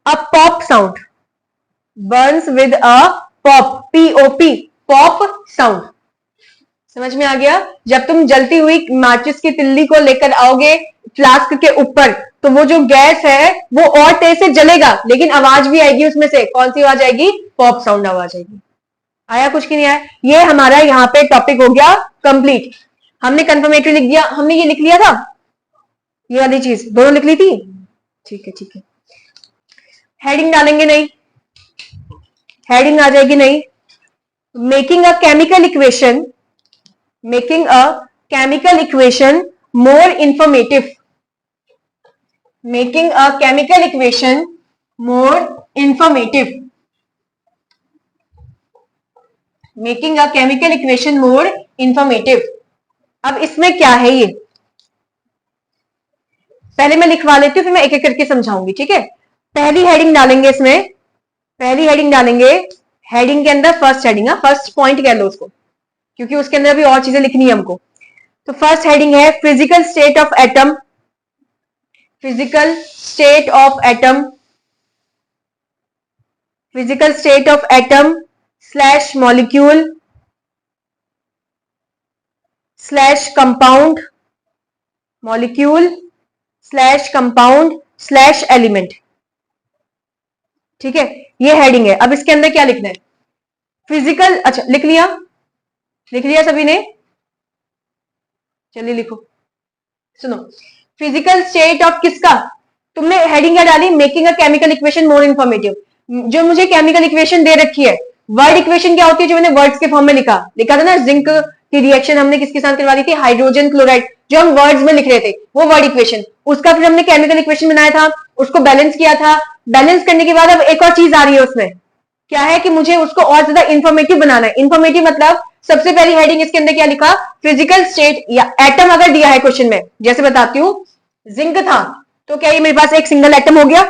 a pop sound, burns with a pop, pop, pop sound। समझ में आ गया? जब तुम जलती हुई माचिस की तिल्ली को लेकर आओगे फ्लास्क के ऊपर, तो वो जो गैस है वो और तेज से जलेगा, लेकिन आवाज भी आएगी उसमें से। कौन सी आवाज आएगी? पॉप साउंड आवाज आएगी। आया कुछ की नहीं आया? ये हमारा यहाँ पे टॉपिक हो गया कंप्लीट। हमने कंफर्मेटरी लिख दिया, हमने ये लिख लिया था, ये वाली चीज दोनों लिख ली थी, ठीक है ठीक है। हेडिंग डालेंगे नहीं, हेडिंग आ जाएगी नहीं। Making a chemical equation, making a chemical equation more informative, making a chemical equation more informative, making a chemical equation more informative. अब इसमें क्या है ये पहले मैं लिखवा लेती हूँ, फिर मैं एक एक करके समझाऊंगी, ठीक है। पहली हेडिंग डालेंगे इसमें, पहली हेडिंग डालेंगे, हेडिंग के अंदर फर्स्ट हेडिंग, फर्स्ट पॉइंट कह लो उसको, क्योंकि उसके अंदर भी और चीजें लिखनी है हमको। तो फर्स्ट हेडिंग है physical state of atom, physical state of atom, physical state of atom slash molecule slash compound, molecule slash compound slash element, ठीक है, ये हेडिंग है। अब इसके अंदर क्या लिखना है? फिजिकल, अच्छा लिख लिया, लिख लिया सभी ने? चलिए लिखो, सुनो। फिजिकल स्टेट ऑफ किसका? तुमने हेडिंग क्या डाली? Making a chemical equation more informative. जो मुझे केमिकल इक्वेशन दे रखी है, वर्ड इक्वेशन क्या होती है? जो मैंने वर्ड्स के फॉर्म में लिखा था ना, जिंक की रिएक्शन हमने किसके साथ करवा दी थी? हाइड्रोजन क्लोराइड, जो हम वर्ड्स में लिख रहे थे वो वर्ड इक्वेशन, उसका फिर हमने केमिकल इक्वेशन बनाया था, उसको बैलेंस किया था। बैलेंस करने के बाद अब एक और चीज आ रही है उसमें, क्या है कि मुझे उसको और ज्यादा इंफॉर्मेटिव बनाना है। इंफॉर्मेटिव मतलब सबसे पहली हेडिंग इसके अंदर क्या लिखा? फिजिकल स्टेट, या एटम अगर दिया है क्वेश्चन में, जैसे बताती हूँ, जिंक था तो क्या ये मेरे पास एक सिंगल एटम हो गया,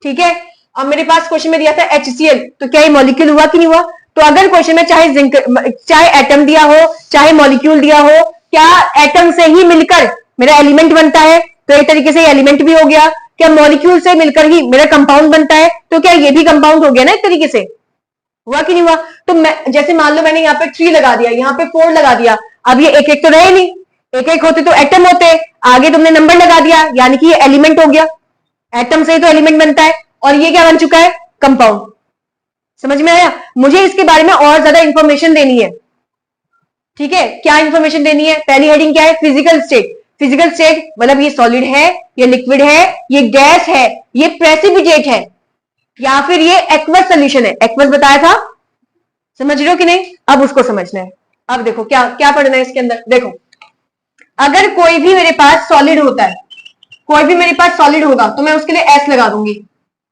ठीक है। अब मेरे पास क्वेश्चन में दिया था HCl, तो क्या ये मॉलिक्यूल हुआ कि नहीं हुआ? तो अगर क्वेश्चन में चाहे जिंक, चाहे एटम दिया हो, चाहे मॉलिक्यूल दिया हो, क्या एटम से ही मिलकर मेरा एलिमेंट बनता है? तो एक तरीके से एलिमेंट भी हो गया। क्या मॉलिक्यूल से मिलकर ही मेरा कंपाउंड बनता है, तो क्या ये भी कंपाउंड हो गया ना एक तरीके से, हुआ कि नहीं हुआ? तो मैं जैसे मान लो मैंने यहाँ पे 3 लगा दिया, यहाँ पे 4 लगा दिया, अब ये एक एक तो रहे नहीं, एक एक होते तो एटम होते, आगे तुमने नंबर लगा दिया, यानी कि ये एलिमेंट हो गया। एटम से ही तो एलिमेंट बनता है, और ये क्या बन चुका है? कंपाउंड। समझ में आया? मुझे इसके बारे में और ज्यादा इंफॉर्मेशन देनी है, ठीक है? क्या इंफॉर्मेशन देनी है? पहली हेडिंग क्या है? Physical state. फिजिकल स्टेट मतलब ये सॉलिड है, ये लिक्विड है, ये गैस है, ये प्रेसिपिटेट है, या फिर ये एक्वस सोल्यूशन है। एक्वस बताया था, समझ रहे हो कि नहीं? अब उसको समझना है। अब देखो क्या क्या पढ़ना है इसके अंदर। देखो, अगर कोई भी मेरे पास सॉलिड होता है, कोई भी मेरे पास सॉलिड होगा, तो मैं उसके लिए एस लगा दूंगी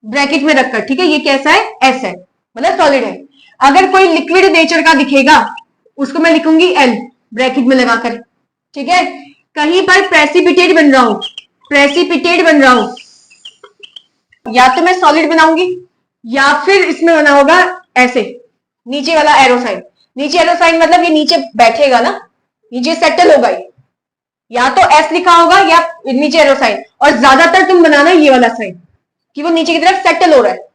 ब्रैकेट में रखकर, ठीक है? ये कैसा है? एस है, मतलब सॉलिड है। अगर कोई लिक्विड नेचर का दिखेगा, उसको मैं लिखूंगी एल ब्रैकेट में लगाकर, ठीक है? कहीं पर प्रेसिपिटेट बन रहा हूं, प्रेसिपिटेट बन रहा हूं, या तो मैं सॉलिड बनाऊंगी, या फिर इसमें बना होगा ऐसे, नीचे वाला एरो साइन। नीचे एरो साइन मतलब ये नीचे बैठेगा ना, नीचे सेटल होगा ये, या तो एस लिखा होगा या नीचे एरो साइन, और ज्यादातर तुम बनाना ये वाला साइन कि वो नीचे की तरफ सेटल हो रहा है,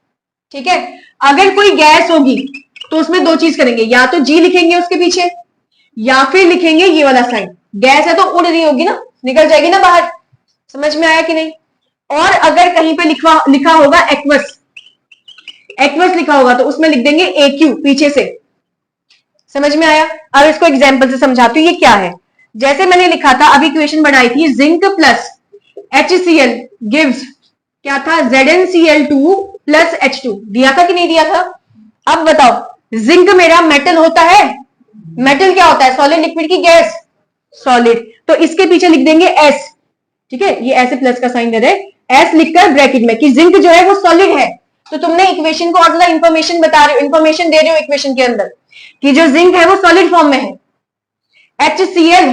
ठीक है? अगर कोई गैस होगी तो उसमें दो चीज करेंगे, या तो जी लिखेंगे उसके पीछे, या फिर लिखेंगे ये वाला साइन। गैस है तो उड़ रही होगी ना, निकल जाएगी ना बाहर। समझ में आया कि नहीं? और अगर कहीं पे लिखा होगा एक्वस, एक्वस लिखा होगा तो उसमें लिख देंगे एक्यू पीछे से। समझ में आया? अब इसको एग्जाम्पल से समझाती हूँ ये क्या है। जैसे मैंने लिखा था, अभी इक्वेशन बनाई थी, जिंक प्लस HCl गिव्स क्या था? ZnCl2 plus H2। दिया था कि नहीं दिया था? अब बताओ, जिंक मेरा मेटल होता है, मेटल क्या होता है? सॉलिड, लिक्विड की गैस, सॉलिड। तो इसके पीछे लिख देंगे एस, ठीक है? ये ऐसे प्लस का साइन दे रहे, एस लिखकर ब्रैकेट में कि जिंक जो है वो सॉलिड है। तो तुमने इक्वेशन को और इंफॉर्मेशन बता रहे हो, इंफॉर्मेशन दे रहे हो इक्वेशन के अंदर कि जो जिंक है वो सॉलिड फॉर्म में है। HCl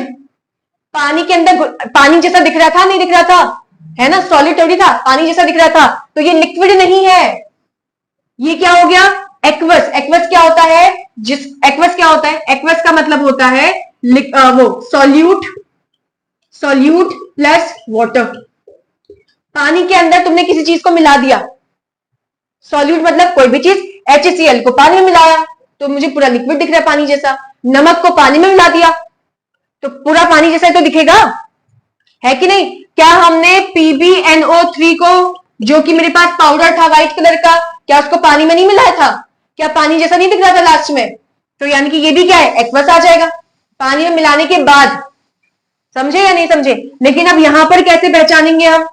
पानी के अंदर पानी जैसा दिख रहा था, नहीं दिख रहा था, है ना? सॉलिड थोड़ी था, पानी जैसा दिख रहा था, तो ये लिक्विड नहीं है। ये क्या हो गया? एक्वस। एक्वस क्या होता है? एक्वस क्या होता है? एक्वस का मतलब होता है वो सॉल्यूट, सॉल्यूट प्लस वाटर। पानी के अंदर तुमने किसी चीज को मिला दिया, सॉल्यूट मतलब कोई भी चीज, HCl को पानी में मिलाया तो मुझे पूरा लिक्विड दिख रहा है पानी जैसा। नमक को पानी में मिला दिया तो पूरा पानी जैसा तो दिखेगा, है कि नहीं? क्या हमने PbNO3 को, जो कि मेरे पास पाउडर था व्हाइट कलर का, क्या उसको पानी में नहीं मिलाया था? क्या पानी जैसा नहीं दिख रहा था लास्ट में? तो यानी कि ये भी क्या है? एक्वस आ जाएगा पानी में मिलाने के बाद। समझे या नहीं समझे? लेकिन अब यहां पर कैसे पहचानेंगे हम?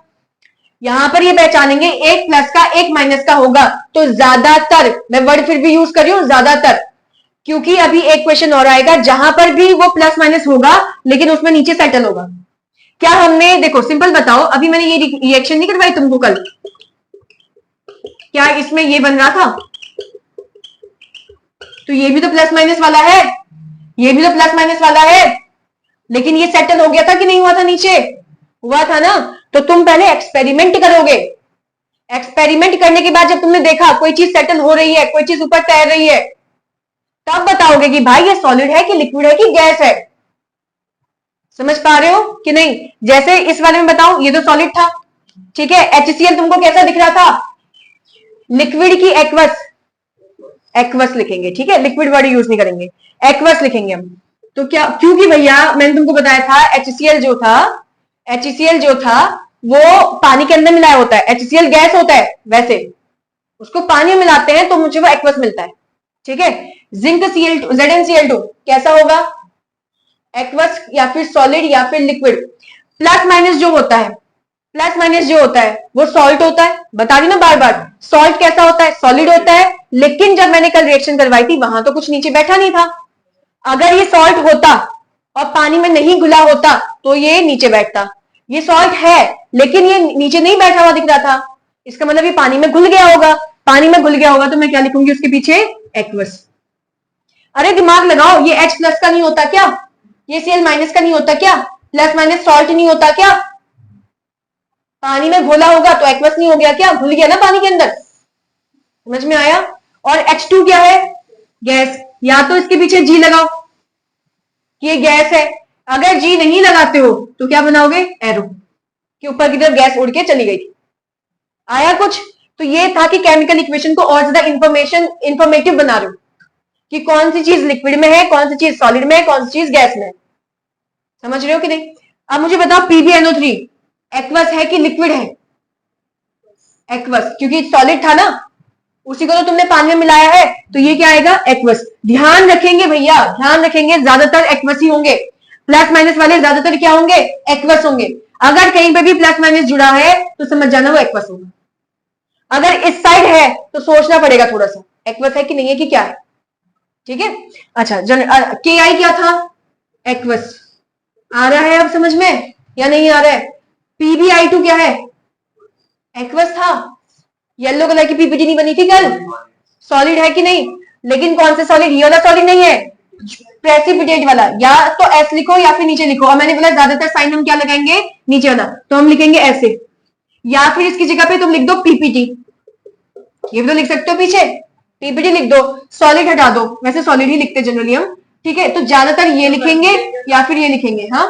यहां पर ये पहचानेंगे एक प्लस का एक माइनस का होगा, तो ज्यादातर, मैं वर्ड फिर भी यूज कर रही हूं ज्यादातर, क्योंकि अभी एक क्वेश्चन और आएगा जहां पर भी वो प्लस माइनस होगा लेकिन उसमें नीचे सेटल होगा। क्या हमने, देखो सिंपल बताओ, अभी मैंने ये रिएक्शन नहीं करवाई तुमको कल, क्या इसमें ये बन रहा था? तो ये भी तो प्लस माइनस वाला है, ये भी तो प्लस माइनस वाला है, लेकिन ये सेटल हो गया था कि नहीं हुआ था? नीचे हुआ था ना। तो तुम पहले एक्सपेरिमेंट करोगे, एक्सपेरिमेंट करने के बाद जब तुमने देखा कोई चीज सेटल हो रही है, कोई चीज ऊपर तैर रही है, तब बताओगे कि भाई ये सॉलिड है कि लिक्विड है कि गैस है। समझ पा रहे हो कि नहीं? जैसे इस वाले में बताओ, ये तो सॉलिड था, ठीक है? HCl तुमको कैसा दिख रहा था? लिक्विड की एक्वस, एक्वस लिखेंगे, ठीक है? लिक्विड वर्ड यूज नहीं करेंगे, एक्वस लिखेंगे हम। तो क्या, क्योंकि भैया मैंने तुमको बताया था HCl जो था, HCl जो था वो पानी के अंदर मिलाया होता है। HCl गैस होता है, वैसे उसको पानी में मिलाते हैं तो मुझे वो एक्वस मिलता है, ठीक है? जिंक Cl2, ZnCl2 कैसा होगा? एक्वस या फिर सॉलिड या फिर लिक्विड। प्लस माइनस जो होता है, प्लस माइनस जो होता है वो सॉल्ट होता है, बता रही ना बार बार। सॉल्ट कैसा होता है? सॉलिड होता है। लेकिन जब मैंने कल रिएक्शन करवाई थी वहां तो कुछ नीचे बैठा नहीं था। अगर ये सॉल्ट होता और पानी में नहीं घुला होता तो ये नीचे बैठता। ये सॉल्ट है लेकिन ये नीचे नहीं बैठा हुआ दिख रहा था, इसका मतलब ये पानी में घुल गया होगा। पानी में घुल गया होगा तो मैं क्या लिखूंगी उसके पीछे? एक्वस। अरे दिमाग लगाओ, ये H प्लस का नहीं होता क्या? ये Cl माइनस का नहीं होता क्या? प्लस माइनस सॉल्ट नहीं होता क्या? पानी में घोला होगा तो एक्वस नहीं हो गया क्या? घुल गया ना पानी के अंदर। समझ में आया? और H2 क्या है? गैस। या तो इसके पीछे G लगाओ, ये गैस है। अगर G नहीं लगाते हो तो क्या बनाओगे? एरो। कि ऊपर की तरफ गैस उड़ के चली गई थी। आया कुछ? तो ये था कि केमिकल इक्वेशन को और ज्यादा इंफॉर्मेटिव बना रही हूं कि कौन सी चीज लिक्विड में है, कौन सी चीज सॉलिड में है, कौन सी चीज गैस में है। समझ रहे हो कि नहीं? अब मुझे बताओ PbNO3 एक्वस है कि लिक्विड है? एक्वस, क्योंकि सॉलिड था ना, उसी को तो तुमने पानी में मिलाया है, तो ये क्या आएगा? एक्वस। ध्यान रखेंगे भैया, ध्यान रखेंगे, ज्यादातर एक्वस ही होंगे। प्लस माइनस वाले ज्यादातर क्या होंगे? एक्वस होंगे। अगर कहीं पे भी प्लस माइनस जुड़ा है तो समझ जाना वो एक्वस होगा। अगर इस साइड है तो सोचना पड़ेगा थोड़ा सा, एक्वस है कि नहीं है कि क्या है। ठीक है, अच्छा KI क्या था? एक्वस। आ रहा है अब समझ में या नहीं आ रहा है? PbI2 क्या है? एक्वस था। येलो कलर की पीपीटी नहीं बनी थी कल? सॉलिड है कि नहीं? लेकिन कौन से सॉलिड? ये वाला सॉलिड नहीं है, प्रेसिपिटेट वाला। या तो एस लिखो या फिर नीचे लिखो, और मैंने बोला ज्यादातर साइन हम क्या लगाएंगे? नीचे वाला, तो हम लिखेंगे ऐसे, या फिर इसकी जगह पे तुम लिख दो पीपीटी। ये भी तो लिख सकते हो पीछे, पीपीटी लिख दो, सॉलिड हटा दो, वैसे सॉलिड ही लिखते जनरली हम। ठीक है, तो ज्यादातर ये लिखेंगे या फिर ये लिखेंगे। हाँ,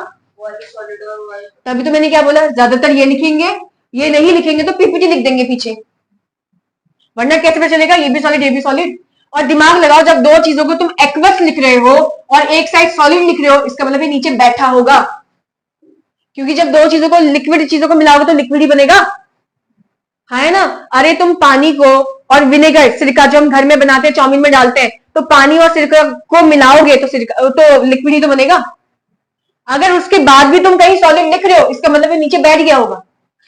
तभी तो मैंने क्या बोला, ज्यादातर ये लिखेंगे, ये नहीं लिखेंगे तो पीपीटी लिख देंगे पीछे, वरना कैसे पता चलेगा ये भी सॉलिड ये भी सॉलिड। और दिमाग लगाओ, जब दो चीजों को तुम एक्वस लिख रहे हो और एक साइड सॉलिड लिख रहे हो, इसका मतलब ये नीचे बैठा होगा, क्योंकि जब दो चीजों को, लिक्विड चीजों को मिलाओगे तो लिक्विड ही बनेगा, है ना। अरे तुम पानी को और विनेगर, सिरका जो हम घर में बनाते हैं, चाउमीन में डालते हैं, तो पानी और सिरका को मिलाओगे तो सिरका तो लिक्विड ही तो बनेगा। अगर उसके बाद भी तुम कहीं सॉलिड लिख रहे हो, इसका मतलब ये नीचे बैठ गया होगा,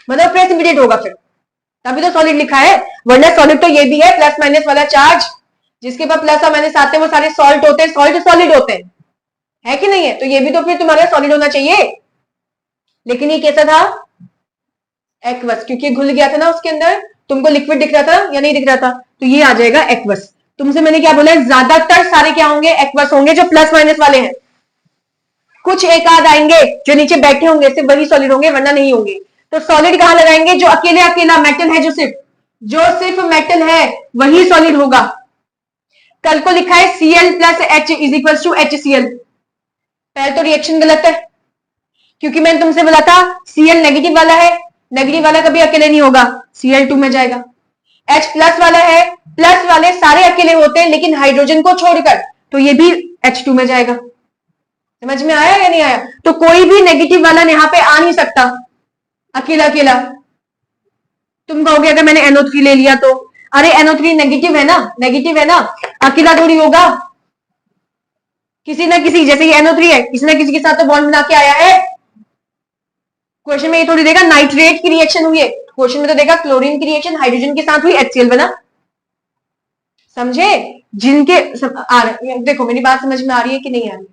मतलब प्रेसिपिटेट होगा, फिर तभी तो सॉलिड लिखा है। वरना सॉलिड तो ये भी है, प्लस माइनस वाला चार्ज, जिसके पास प्लस और माइनस आते हैं वो सारे सॉल्ट होते हैं, सॉल्ट सॉलिड होते हैं, है कि नहीं है? तो ये भी तो फिर तुम्हारा सॉलिड होना चाहिए। लेकिन ये कैसा था? एक्वस, क्योंकि घुल गया था ना उसके अंदर, तुमको लिक्विड दिख रहा था या नहीं दिख रहा था, तो ये आ जाएगा एक्वस। तुमसे मैंने क्या बोला? ज्यादातर सारे क्या होंगे? एक्वस होंगे, जो प्लस माइनस वाले हैं। कुछ एक आध आएंगे जो नीचे बैठे होंगे, सिर्फ वही सॉलिड होंगे, वरना नहीं होंगे। तो सॉलिड कहां लगाएंगे? जो अकेले अकेला मेटल है, जो सिर्फ मेटल है वही सॉलिड होगा। कल को लिखा है Cl plus H is equal to HCl, पहले तो रिएक्शन गलत है, क्योंकि मैंने तुमसे बोला था Cl नेगेटिव वाला है, नेगेटिव वाला कभी अकेले नहीं होगा, Cl2 में जाएगा। H प्लस वाला है, प्लस वाले सारे अकेले होते हैं लेकिन हाइड्रोजन को छोड़कर, तो ये भी H2 में जाएगा। समझ में आया या नहीं आया? तो कोई भी नेगेटिव वाला यहाँ पे आ नहीं सकता अकेला अकेला। तुम कहोगे अगर मैंने NO3 ले लिया तो, अरे NO3 नेगेटिव है ना, नेगेटिव है ना, अकेला थोड़ी होगा, किसी ना किसी, जैसे ये NO3 है, किसी ना किसी के साथ तो बॉन्ड बना के आया है। क्वेश्चन में ये थोड़ी देगा नाइट्रेट की रिएक्शन हुई है, क्वेश्चन में तो देगा क्लोरीन की रिएक्शन हाइड्रोजन के साथ हुई, HCl बना। समझे? जिनके देखो मेरी बात समझ में आ रही है कि नहीं आ रही?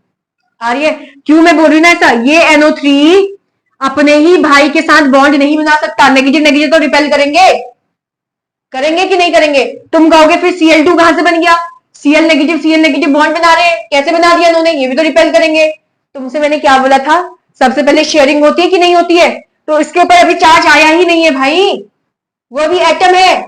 आ रही है। क्यों मैं बोल रही हूँ ना ऐसा? ये NO3 अपने ही भाई के साथ बॉन्ड नहीं बना सकता, नेगेटिव नेगेटिव तो रिपेल करेंगे, करेंगे कि नहीं करेंगे? तुम कहोगे फिर Cl2 कहां से बन गया? Cl नेगेटिव बॉन्ड बना रहे हैं, कैसे बना दिया उन्होंने? ये भी तो रिपेल करेंगे। तुमसे मैंने क्या बोला था? सबसे पहले शेयरिंग होती है कि नहीं होती है? तो इसके ऊपर अभी चार्ज आया ही नहीं है भाई, वो अभी एटम है,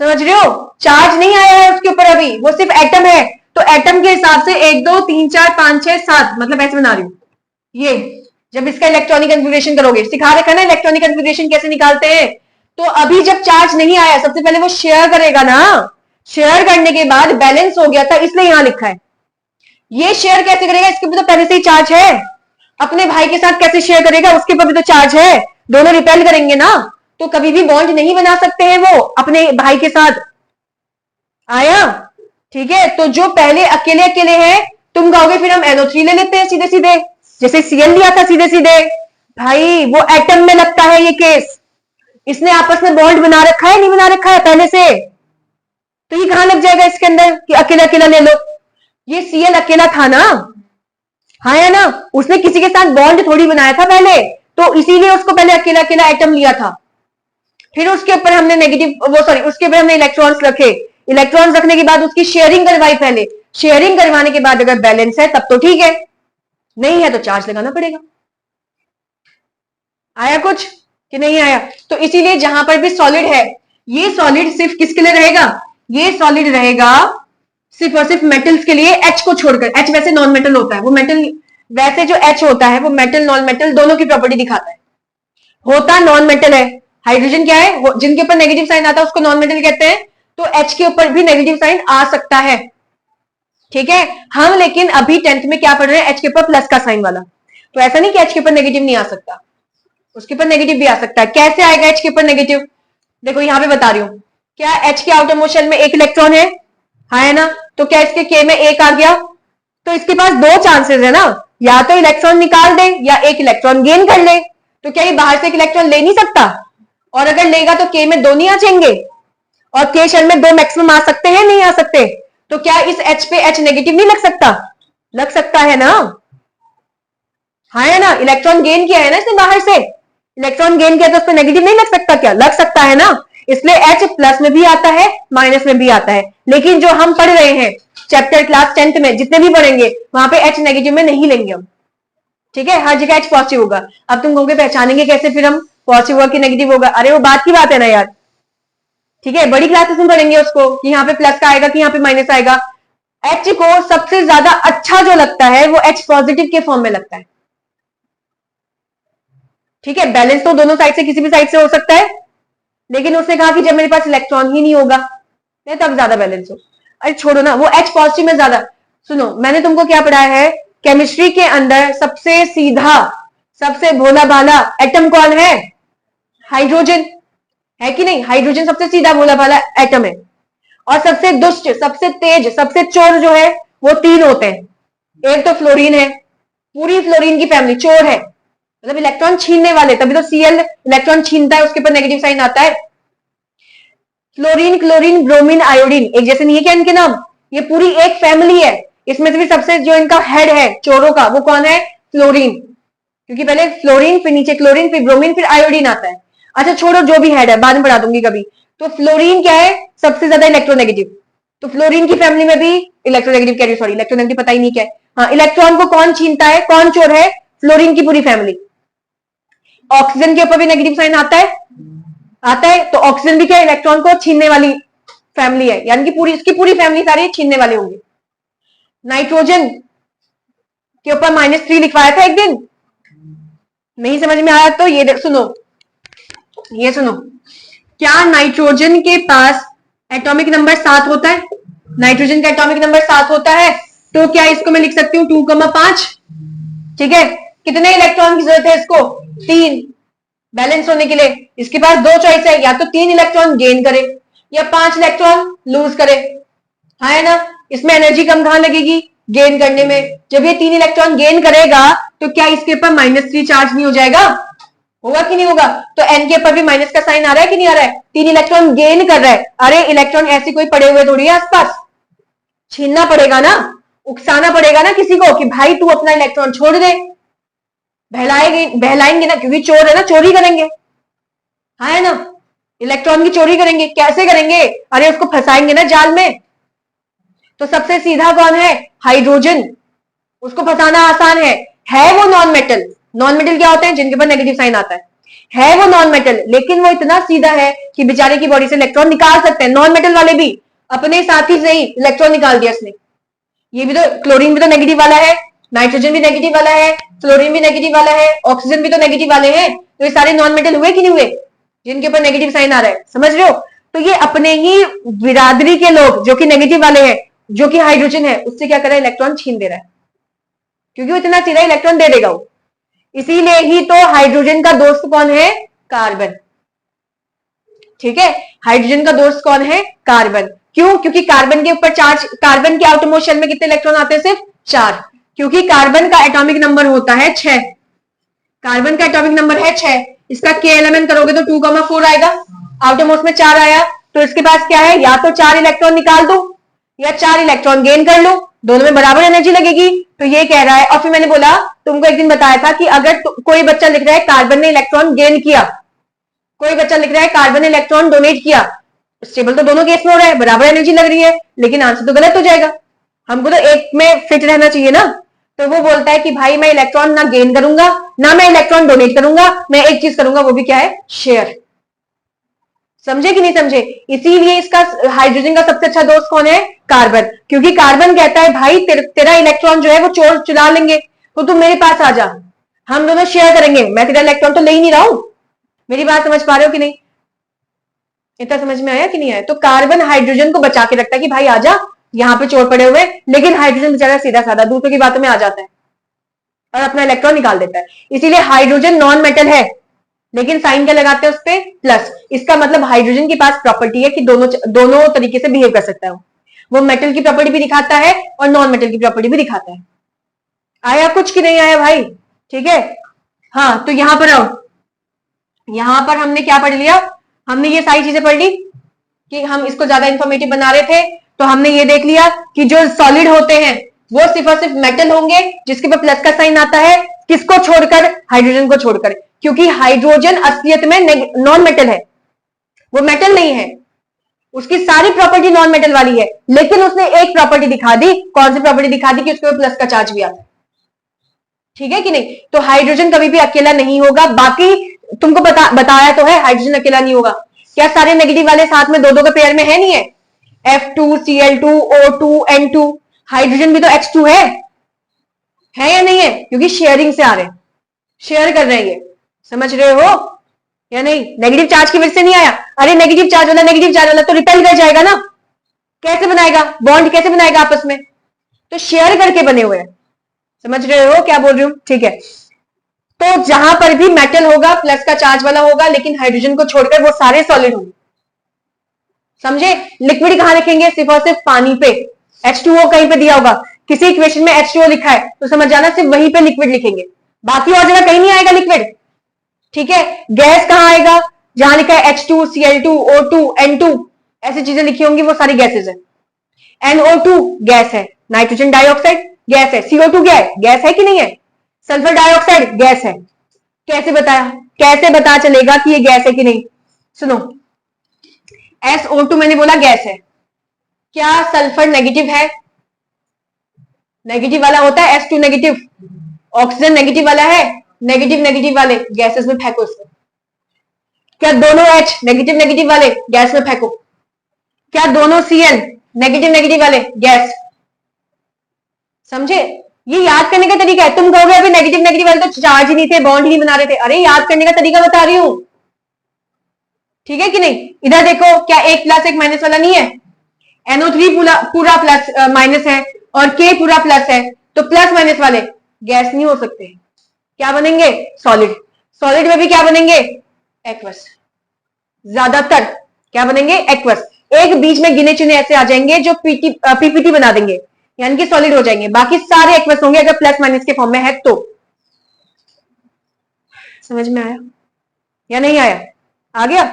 समझ रहे हो? चार्ज नहीं आया है उसके ऊपर अभी, वो सिर्फ एटम है। तो एटम के हिसाब से 1 2 3 4 5 6 7, मतलब ऐसे बना रही हूं। ये जब इसका इलेक्ट्रॉनिक कन्फिगरेशन करोगे, सिखा रखा ना इलेक्ट्रॉनिक कन्फिगरेशन कैसे निकालते हैं। तो अभी जब चार्ज नहीं आया, सबसे पहले वो शेयर करेगा ना, शेयर करने के बाद बैलेंस हो गया था, इसलिए यहां लिखा है। ये शेयर कैसे करेगा? इसके ऊपर तो पहले से ही चार्ज है। अपने भाई के साथ कैसे शेयर करेगा? उसके ऊपर भी तो चार्ज है, दोनों रिपेल करेंगे ना, तो कभी भी बॉन्ड नहीं बना सकते हैं वो अपने भाई के साथ। आया? ठीक है, तो जो पहले अकेले अकेले हैं, तुम कहोगे फिर हम NO3 ले लेते हैं सीधे सीधे, जैसे Cl लिया था सीधे सीधे। भाई वो एटम में लगता है ये केस, इसने आपस में बॉन्ड बना रखा है, नहीं बना रखा है पहले से, तो ये कहां लग जाएगा इसके अंदर कि अकेला अकेला ले लो? ये Cl अकेला था ना, हाँ या ना? उसने किसी के साथ बॉन्ड थोड़ी बनाया था पहले, तो इसीलिए उसको पहले अकेला अकेला एटम लिया था। फिर उसके ऊपर हमने उसके ऊपर हमने इलेक्ट्रॉन्स रखे, इलेक्ट्रॉन्स रखने के बाद उसकी शेयरिंग करवाई पहले, शेयरिंग करवाने के बाद अगर बैलेंस है तब तो ठीक है, नहीं है तो चार्ज लगाना पड़ेगा। आया कुछ कि नहीं आया? तो इसीलिए जहां पर भी सॉलिड है, ये सॉलिड सिर्फ किसके लिए रहेगा? ये सॉलिड रहेगा सिर्फ और सिर्फ मेटल्स के लिए, H को छोड़कर। H वैसे नॉन मेटल होता है, वो मेटल, वैसे जो H होता है वो मेटल नॉन मेटल दोनों की प्रॉपर्टी दिखाता है, होता नॉन मेटल है। हाइड्रोजन क्या है, जिनके ऊपर नेगेटिव साइन आता है उसको नॉन मेटल कहते हैं। तो H के ऊपर भी नेगेटिव साइन आ सकता है, ठीक है। हम लेकिन अभी 10th में क्या पढ़ रहे हैं, H के ऊपर प्लस का साइन वाला। तो ऐसा नहीं कि H के ऊपर नेगेटिव नहीं आ सकता, उसके ऊपर नेगेटिव भी आ सकता है। कैसे आएगा H के ऊपर नेगेटिव, देखो यहां पे बता रही हूं। क्या H के आउटर मोस्ट शेल में एक इलेक्ट्रॉन है, हाँ है ना। तो क्या इसके K में एक आ गया, तो इसके पास दो चांसेस है ना, या तो इलेक्ट्रॉन निकाल दे या एक इलेक्ट्रॉन गेन कर ले। तो क्या ये बाहर से एक इलेक्ट्रॉन ले नहीं सकता, और अगर लेगा तो K में दो नहीं आ जाएंगे, और K शेल में दो मैक्सिमम आ सकते हैं, नहीं आ सकते। तो क्या इस H पे H नेगेटिव नहीं लग सकता, लग सकता है ना, हाँ है ना। इलेक्ट्रॉन गेन किया है ना इसने बाहर से, इलेक्ट्रॉन गेन किया तो उस पर नेगेटिव नहीं लग सकता, क्या लग सकता है ना। इसलिए H प्लस में भी आता है माइनस में भी आता है। लेकिन जो हम पढ़ रहे हैं चैप्टर क्लास 10th में जितने भी पढ़ेंगे वहां पे H नेगेटिव में नहीं लेंगे हम, ठीक है। हर जगह H पॉजिटिव होगा। अब तुम कहोगे पहचानेंगे कैसे फिर हम पॉजिटिव होगा कि नेगेटिव होगा, अरे वो बात की बात है ना यार, ठीक है। बड़ी क्लासेस में पढ़ेंगे उसको कि यहाँ पे प्लस का आएगा कि यहाँ पे माइनस आएगा। H को सबसे ज्यादा अच्छा जो लगता है वो H पॉजिटिव के फॉर्म में लगता है, ठीक है। बैलेंस तो दोनों साइड से किसी भी साइड से हो सकता है, लेकिन उसने कहा कि जब मेरे पास इलेक्ट्रॉन ही नहीं होगा नहीं तब ज्यादा बैलेंस हो। अरे छोड़ो ना, वो H पॉजिटिव में ज्यादा। सुनो, मैंने तुमको क्या पढ़ाया है, केमिस्ट्री के अंदर सबसे सीधा सबसे भोला भाला एटम कौन है, हाइड्रोजन, है कि नहीं। हाइड्रोजन सबसे सीधा भोला भाला एटम है। और सबसे दुष्ट सबसे तेज सबसे चोर जो है वो तीन होते हैं। एक तो फ्लोरीन है, पूरी फ्लोरीन की फैमिली चोर है, मतलब इलेक्ट्रॉन छीनने वाले, तभी तो Cl इलेक्ट्रॉन छीनता है, उसके ऊपर नेगेटिव साइन आता है। फ्लोरीन क्लोरीन ब्रोमीन आयोडीन एक जैसे नहीं है क्या इनके नाम, ये पूरी एक फैमिली है। इसमें से भी सबसे जो इनका हेड है चोरों का वो कौन है, फ्लोरीन, क्योंकि पहले फ्लोरीन फिर नीचे क्लोरीन फिर ब्रोमीन फिर आयोडीन आता है। अच्छा छोड़ो जो भी हेड है बाद में पढ़ा दूंगी कभी। तो फ्लोरीन क्या है, सबसे ज्यादा इलेक्ट्रोनेगेटिव। तो फ्लोरीन की फैमिली में भी इलेक्ट्रोनेगेटिव कह रही, सॉरी इलेक्ट्रोनेगेटिव पता ही नहीं क्या है। हाँ, इलेक्ट्रॉन को कौन छीनता है, कौन चोर है, फ्लोरीन की पूरी फैमिली। ऑक्सीजन के ऊपर भी नेगेटिव साइन आता है, आता है। तो ऑक्सीजन भी क्या इलेक्ट्रॉन को छीनने वाली फैमिली है, यानी कि पूरी इसकी पूरी फैमिली सारी छीनने वाले होंगे। नाइट्रोजन के ऊपर -3 लिखवाया था एक दिन, नहीं समझ में आया तो ये सुनो, ये सुनो। क्या नाइट्रोजन के पास एटॉमिक नंबर 7 होता है, नाइट्रोजन का एटॉमिक नंबर 7 होता है। तो क्या इसको मैं लिख सकती हूँ 2,5, ठीक है। कितने इलेक्ट्रॉन की जरूरत है इसको, 3 बैलेंस होने के लिए। इसके पास दो चॉइस है, या तो 3 इलेक्ट्रॉन गेन करे या 5 इलेक्ट्रॉन लूज करे, हाँ है ना। इसमें एनर्जी कम कहां लगेगी, गेन करने में। जब ये 3 इलेक्ट्रॉन गेन करेगा तो क्या इसके ऊपर -3 चार्ज नहीं हो जाएगा, होगा कि नहीं होगा। तो एन के ऊपर भी माइनस का साइन आ रहा है कि नहीं आ रहा है, 3 इलेक्ट्रॉन गेन कर रहा है। अरे इलेक्ट्रॉन ऐसे कोई पड़े हुए थोड़ी है आसपास, छीनना पड़ेगा ना, उकसाना पड़ेगा ना किसी को कि भाई तू अपना इलेक्ट्रॉन छोड़ दे। बहलाएंगे ना, क्योंकि चोर है ना, चोरी करेंगे, हाँ है ना। इलेक्ट्रॉन की चोरी करेंगे, कैसे करेंगे, अरे उसको फंसाएंगे ना जाल में। तो सबसे सीधा कौन है, हाइड्रोजन, उसको फंसाना आसान है वो नॉन मेटल। नॉन मेटल क्या होते हैं, जिनके ऊपर नेगेटिव साइन आता है वो नॉन मेटल, लेकिन वो इतना सीधा है कि बेचारे की बॉडी से इलेक्ट्रॉन निकाल सकते हैं। नॉन मेटल वाले भी अपने साथी से ही इलेक्ट्रॉन निकाल दिया इसने। ये भी तो, क्लोरीन भी तो नेगेटिव वाला है, नाइट्रोजन भी नेगेटिव वाला है, फ्लोरीन भी नेगेटिव वाला है, ऑक्सीजन भी तो नेगेटिव वाले हैं। तो ये सारे नॉन मेटल हुए कि नहीं हुए, जिनके ऊपर नेगेटिव साइन आ रहा है, समझ रहे हो। तो ये अपने ही बिरादरी के लोग जो कि नेगेटिव वाले हैं, जो कि हाइड्रोजन है, उससे क्या कर रहा है, इलेक्ट्रॉन छीन दे रहा है, क्योंकि वो इतना सीधा इलेक्ट्रॉन दे देगा वो। इसीलिए ही तो हाइड्रोजन का दोस्त कौन है, कार्बन, ठीक है। हाइड्रोजन का दोस्त कौन है, कार्बन। क्यों, क्योंकि कार्बन के ऊपर चार्ज, कार्बन के आउटरमोस्ट शेल में कितने इलेक्ट्रॉन आते हैं, सिर्फ 4, क्योंकि कार्बन का एटॉमिक नंबर होता है 6। कार्बन का एटॉमिक नंबर है 6, इसका k एलिमेंट करोगे तो 2,4 आएगा, आउटरमोस्ट में 4 आया। तो इसके पास क्या है, या तो 4 इलेक्ट्रॉन निकाल दो या 4 इलेक्ट्रॉन गेन कर लो, दोनों में बराबर एनर्जी लगेगी। तो ये कह रहा है। और फिर मैंने बोला, तुमको एक दिन बताया था कि अगर कोई बच्चा लिख रहा है कार्बन ने इलेक्ट्रॉन गेन किया, कोई बच्चा लिख रहा है कार्बन ने इलेक्ट्रॉन डोनेट किया, स्टेबल तो दोनों केस में हो रहा है, बराबर एनर्जी लग रही है, लेकिन आंसर तो गलत हो जाएगा। हमको तो एक में फिट रहना चाहिए ना। तो वो बोलता है कि भाई मैं इलेक्ट्रॉन ना गेन करूंगा ना मैं इलेक्ट्रॉन डोनेट करूंगा, मैं एक चीज करूंगा, वो भी क्या है, शेयर। समझे कि नहीं समझे। इसीलिए इसका हाइड्रोजन का सबसे अच्छा दोस्त कौन है, कार्बन, क्योंकि कार्बन कहता है भाई तेरा इलेक्ट्रॉन जो है वो चोर चुरा लेंगे, तो तुम मेरे पास आ जा, हम दोनों शेयर करेंगे, मैं तेरा इलेक्ट्रॉन तो ले ही नहीं रहा हूं, मेरी बात समझ पा रहे हो कि नहीं? इतना समझ में आया कि नहीं आया? तो कार्बन हाइड्रोजन को बचा के रखता है कि भाई आजा, यहां पे चोट पड़े हुए, लेकिन हाइड्रोजन बेचारा सीधा साधा दूसरों की बातों में आ जाता है और अपना इलेक्ट्रॉन निकाल देता है। इसीलिए हाइड्रोजन नॉन मेटल है, लेकिन साइन क्या लगाते हैं उस पे? प्लस। इसका मतलब हाइड्रोजन के पास प्रॉपर्टी है कि दोनों तरीके से बिहेव कर सकता है। वो मेटल की प्रॉपर्टी भी दिखाता है और नॉन मेटल की प्रॉपर्टी भी दिखाता है। आया कुछ कि नहीं आया भाई? ठीक है। हाँ, तो यहां पर आओ, यहां पर हमने क्या पढ़ लिया? हमने ये सारी चीजें पढ़ ली कि हम इसको ज्यादा इंफॉर्मेटिव बना रहे थे। तो हमने ये देख लिया कि जो सॉलिड होते हैं वो सिर्फ और सिर्फ मेटल होंगे जिसके पर प्लस का साइन आता है, किसको छोड़कर? हाइड्रोजन को छोड़कर, क्योंकि हाइड्रोजन असलियत में नॉन मेटल है, वो मेटल नहीं है। उसकी सारी प्रॉपर्टी नॉन मेटल वाली है, लेकिन उसने एक प्रॉपर्टी दिखा दी। कौन सी प्रॉपर्टी दिखा दी? कि उसके ऊपर प्लस का चार्ज भी आता है। ठीक है कि नहीं? तो हाइड्रोजन कभी भी अकेला नहीं होगा। बाकी तुमको बताया तो है हाइड्रोजन अकेला नहीं होगा। क्या सारे नेगेटिव वाले साथ में दो दो के पेयर में है? नहीं है। F2Cl2 O2 N2, हाइड्रोजन भी तो H2 है या नहीं है? क्योंकि शेयरिंग से आ रहे हैं, शेयर कर रहे हैं। ये समझ रहे हो या नहीं? नेगेटिव चार्ज की वजह से नहीं आया। अरे नेगेटिव चार्ज वाला तो रिपेल कर जाएगा ना, कैसे बनाएगा बॉन्ड? कैसे बनाएगा आपस में? तो शेयर करके बने हुए हैं। समझ रहे हो क्या बोल रही हूं? ठीक है। तो जहां पर भी मेटल होगा प्लस का चार्ज वाला होगा, लेकिन हाइड्रोजन को छोड़कर वो सारे सॉलिड होंगे। समझे? लिक्विड कहां लिखेंगे? सिर्फ और सिर्फ पानी पे। H2O कहीं पे दिया होगा, किसी इक्वेशन में H2O लिखा है तो समझ जाना सिर्फ वहीं पे लिक्विड लिखेंगे, बाकी और जगह कहीं नहीं आएगा लिक्विड। ठीक है। गैस कहां आएगा? जहां लिखा है H2 Cl2 O2 N2, ऐसी चीजें लिखी होंगी वो सारी गैसेज है। NO2 गैस है, नाइट्रोजन डाइऑक्साइड गैस है, CO2 क्या है? गैस है कि नहीं है? सल्फर डाइऑक्साइड गैस है। कैसे बताया? कैसे पता चलेगा कि ये गैस है कि नहीं? सुनो, SO2 मैंने बोला गैस है। क्या सल्फर नेगेटिव है? नेगेटिव वाला होता है S2 नेगेटिव। ऑक्सीजन नेगेटिव वाला है, नेगेटिव वाले गैसेस में फेंको इसको। क्या दोनों H नेगेटिव वाले गैस में फेंको? क्या दोनों Cl नेगेटिव वाले गैस? समझे? ये याद करने का तरीका है। तुम कहोगे अभी नेगेटिव वाले तो चार्ज ही नहीं थे, बॉन्ड ही नहीं बना रहे थे। अरे याद करने का तरीका बता रही हूं, ठीक है कि नहीं? इधर देखो, क्या एक प्लस एक माइनस वाला नहीं है? NO3 पूरा प्लस माइनस है और K पूरा प्लस है, तो प्लस माइनस वाले गैस नहीं हो सकते। क्या बनेंगे? सॉलिड। सॉलिड में भी क्या बनेंगे? एक्वस। ज्यादातर क्या बनेंगे? एक्वस। एक बीच में गिने चुने ऐसे आ जाएंगे जो पीपीटी बना देंगे, यानी कि सॉलिड हो जाएंगे। बाकी सारे एक्वस होंगे अगर प्लस माइनस के फॉर्म में है तो। समझ में आया या नहीं आया? आ गया?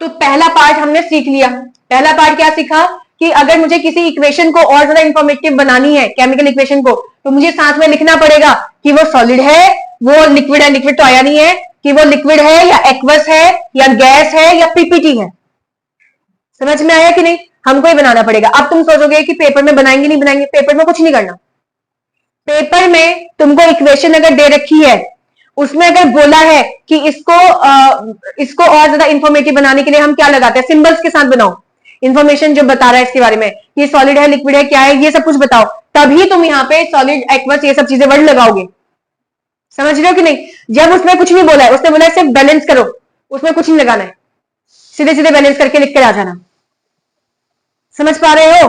तो पहला पार्ट हमने सीख लिया। पहला पार्ट क्या सीखा? कि अगर मुझे किसी इक्वेशन को और ज्यादा इंफॉर्मेटिव बनानी है, केमिकल इक्वेशन को, तो मुझे साथ में लिखना पड़ेगा कि वो सॉलिड है, वो लिक्विड है, लिक्विड तो आया नहीं है, कि वो लिक्विड है या एक्वस है या गैस है या पीपीटी है। समझ में आया कि नहीं? हमको ही बनाना पड़ेगा। अब तुम सोचोगे कि पेपर में बनाएंगे नहीं बनाएंगे, पेपर में कुछ नहीं करना। पेपर में तुमको इक्वेशन अगर दे रखी है, उसमें अगर बोला है कि इसको और ज्यादा इंफॉर्मेटिव बनाने के लिए हम क्या लगाते हैं, सिंबल्स के साथ बनाओ, इंफॉर्मेशन जो बता रहा है इसके बारे में, ये सॉलिड है, लिक्विड है, क्या है, ये सब कुछ बताओ, तभी तुम यहाँ पे सॉलिड, एक्वस, ये सब चीजें वर्ड लगाओगे। समझ रहे हो कि नहीं? जब उसमें कुछ नहीं बोला है, उसने बोला है सिर्फ बैलेंस करो, उसमें कुछ नहीं लगाना है, सीधे सीधे बैलेंस करके लिख कर आ जाना। समझ पा रहे हो?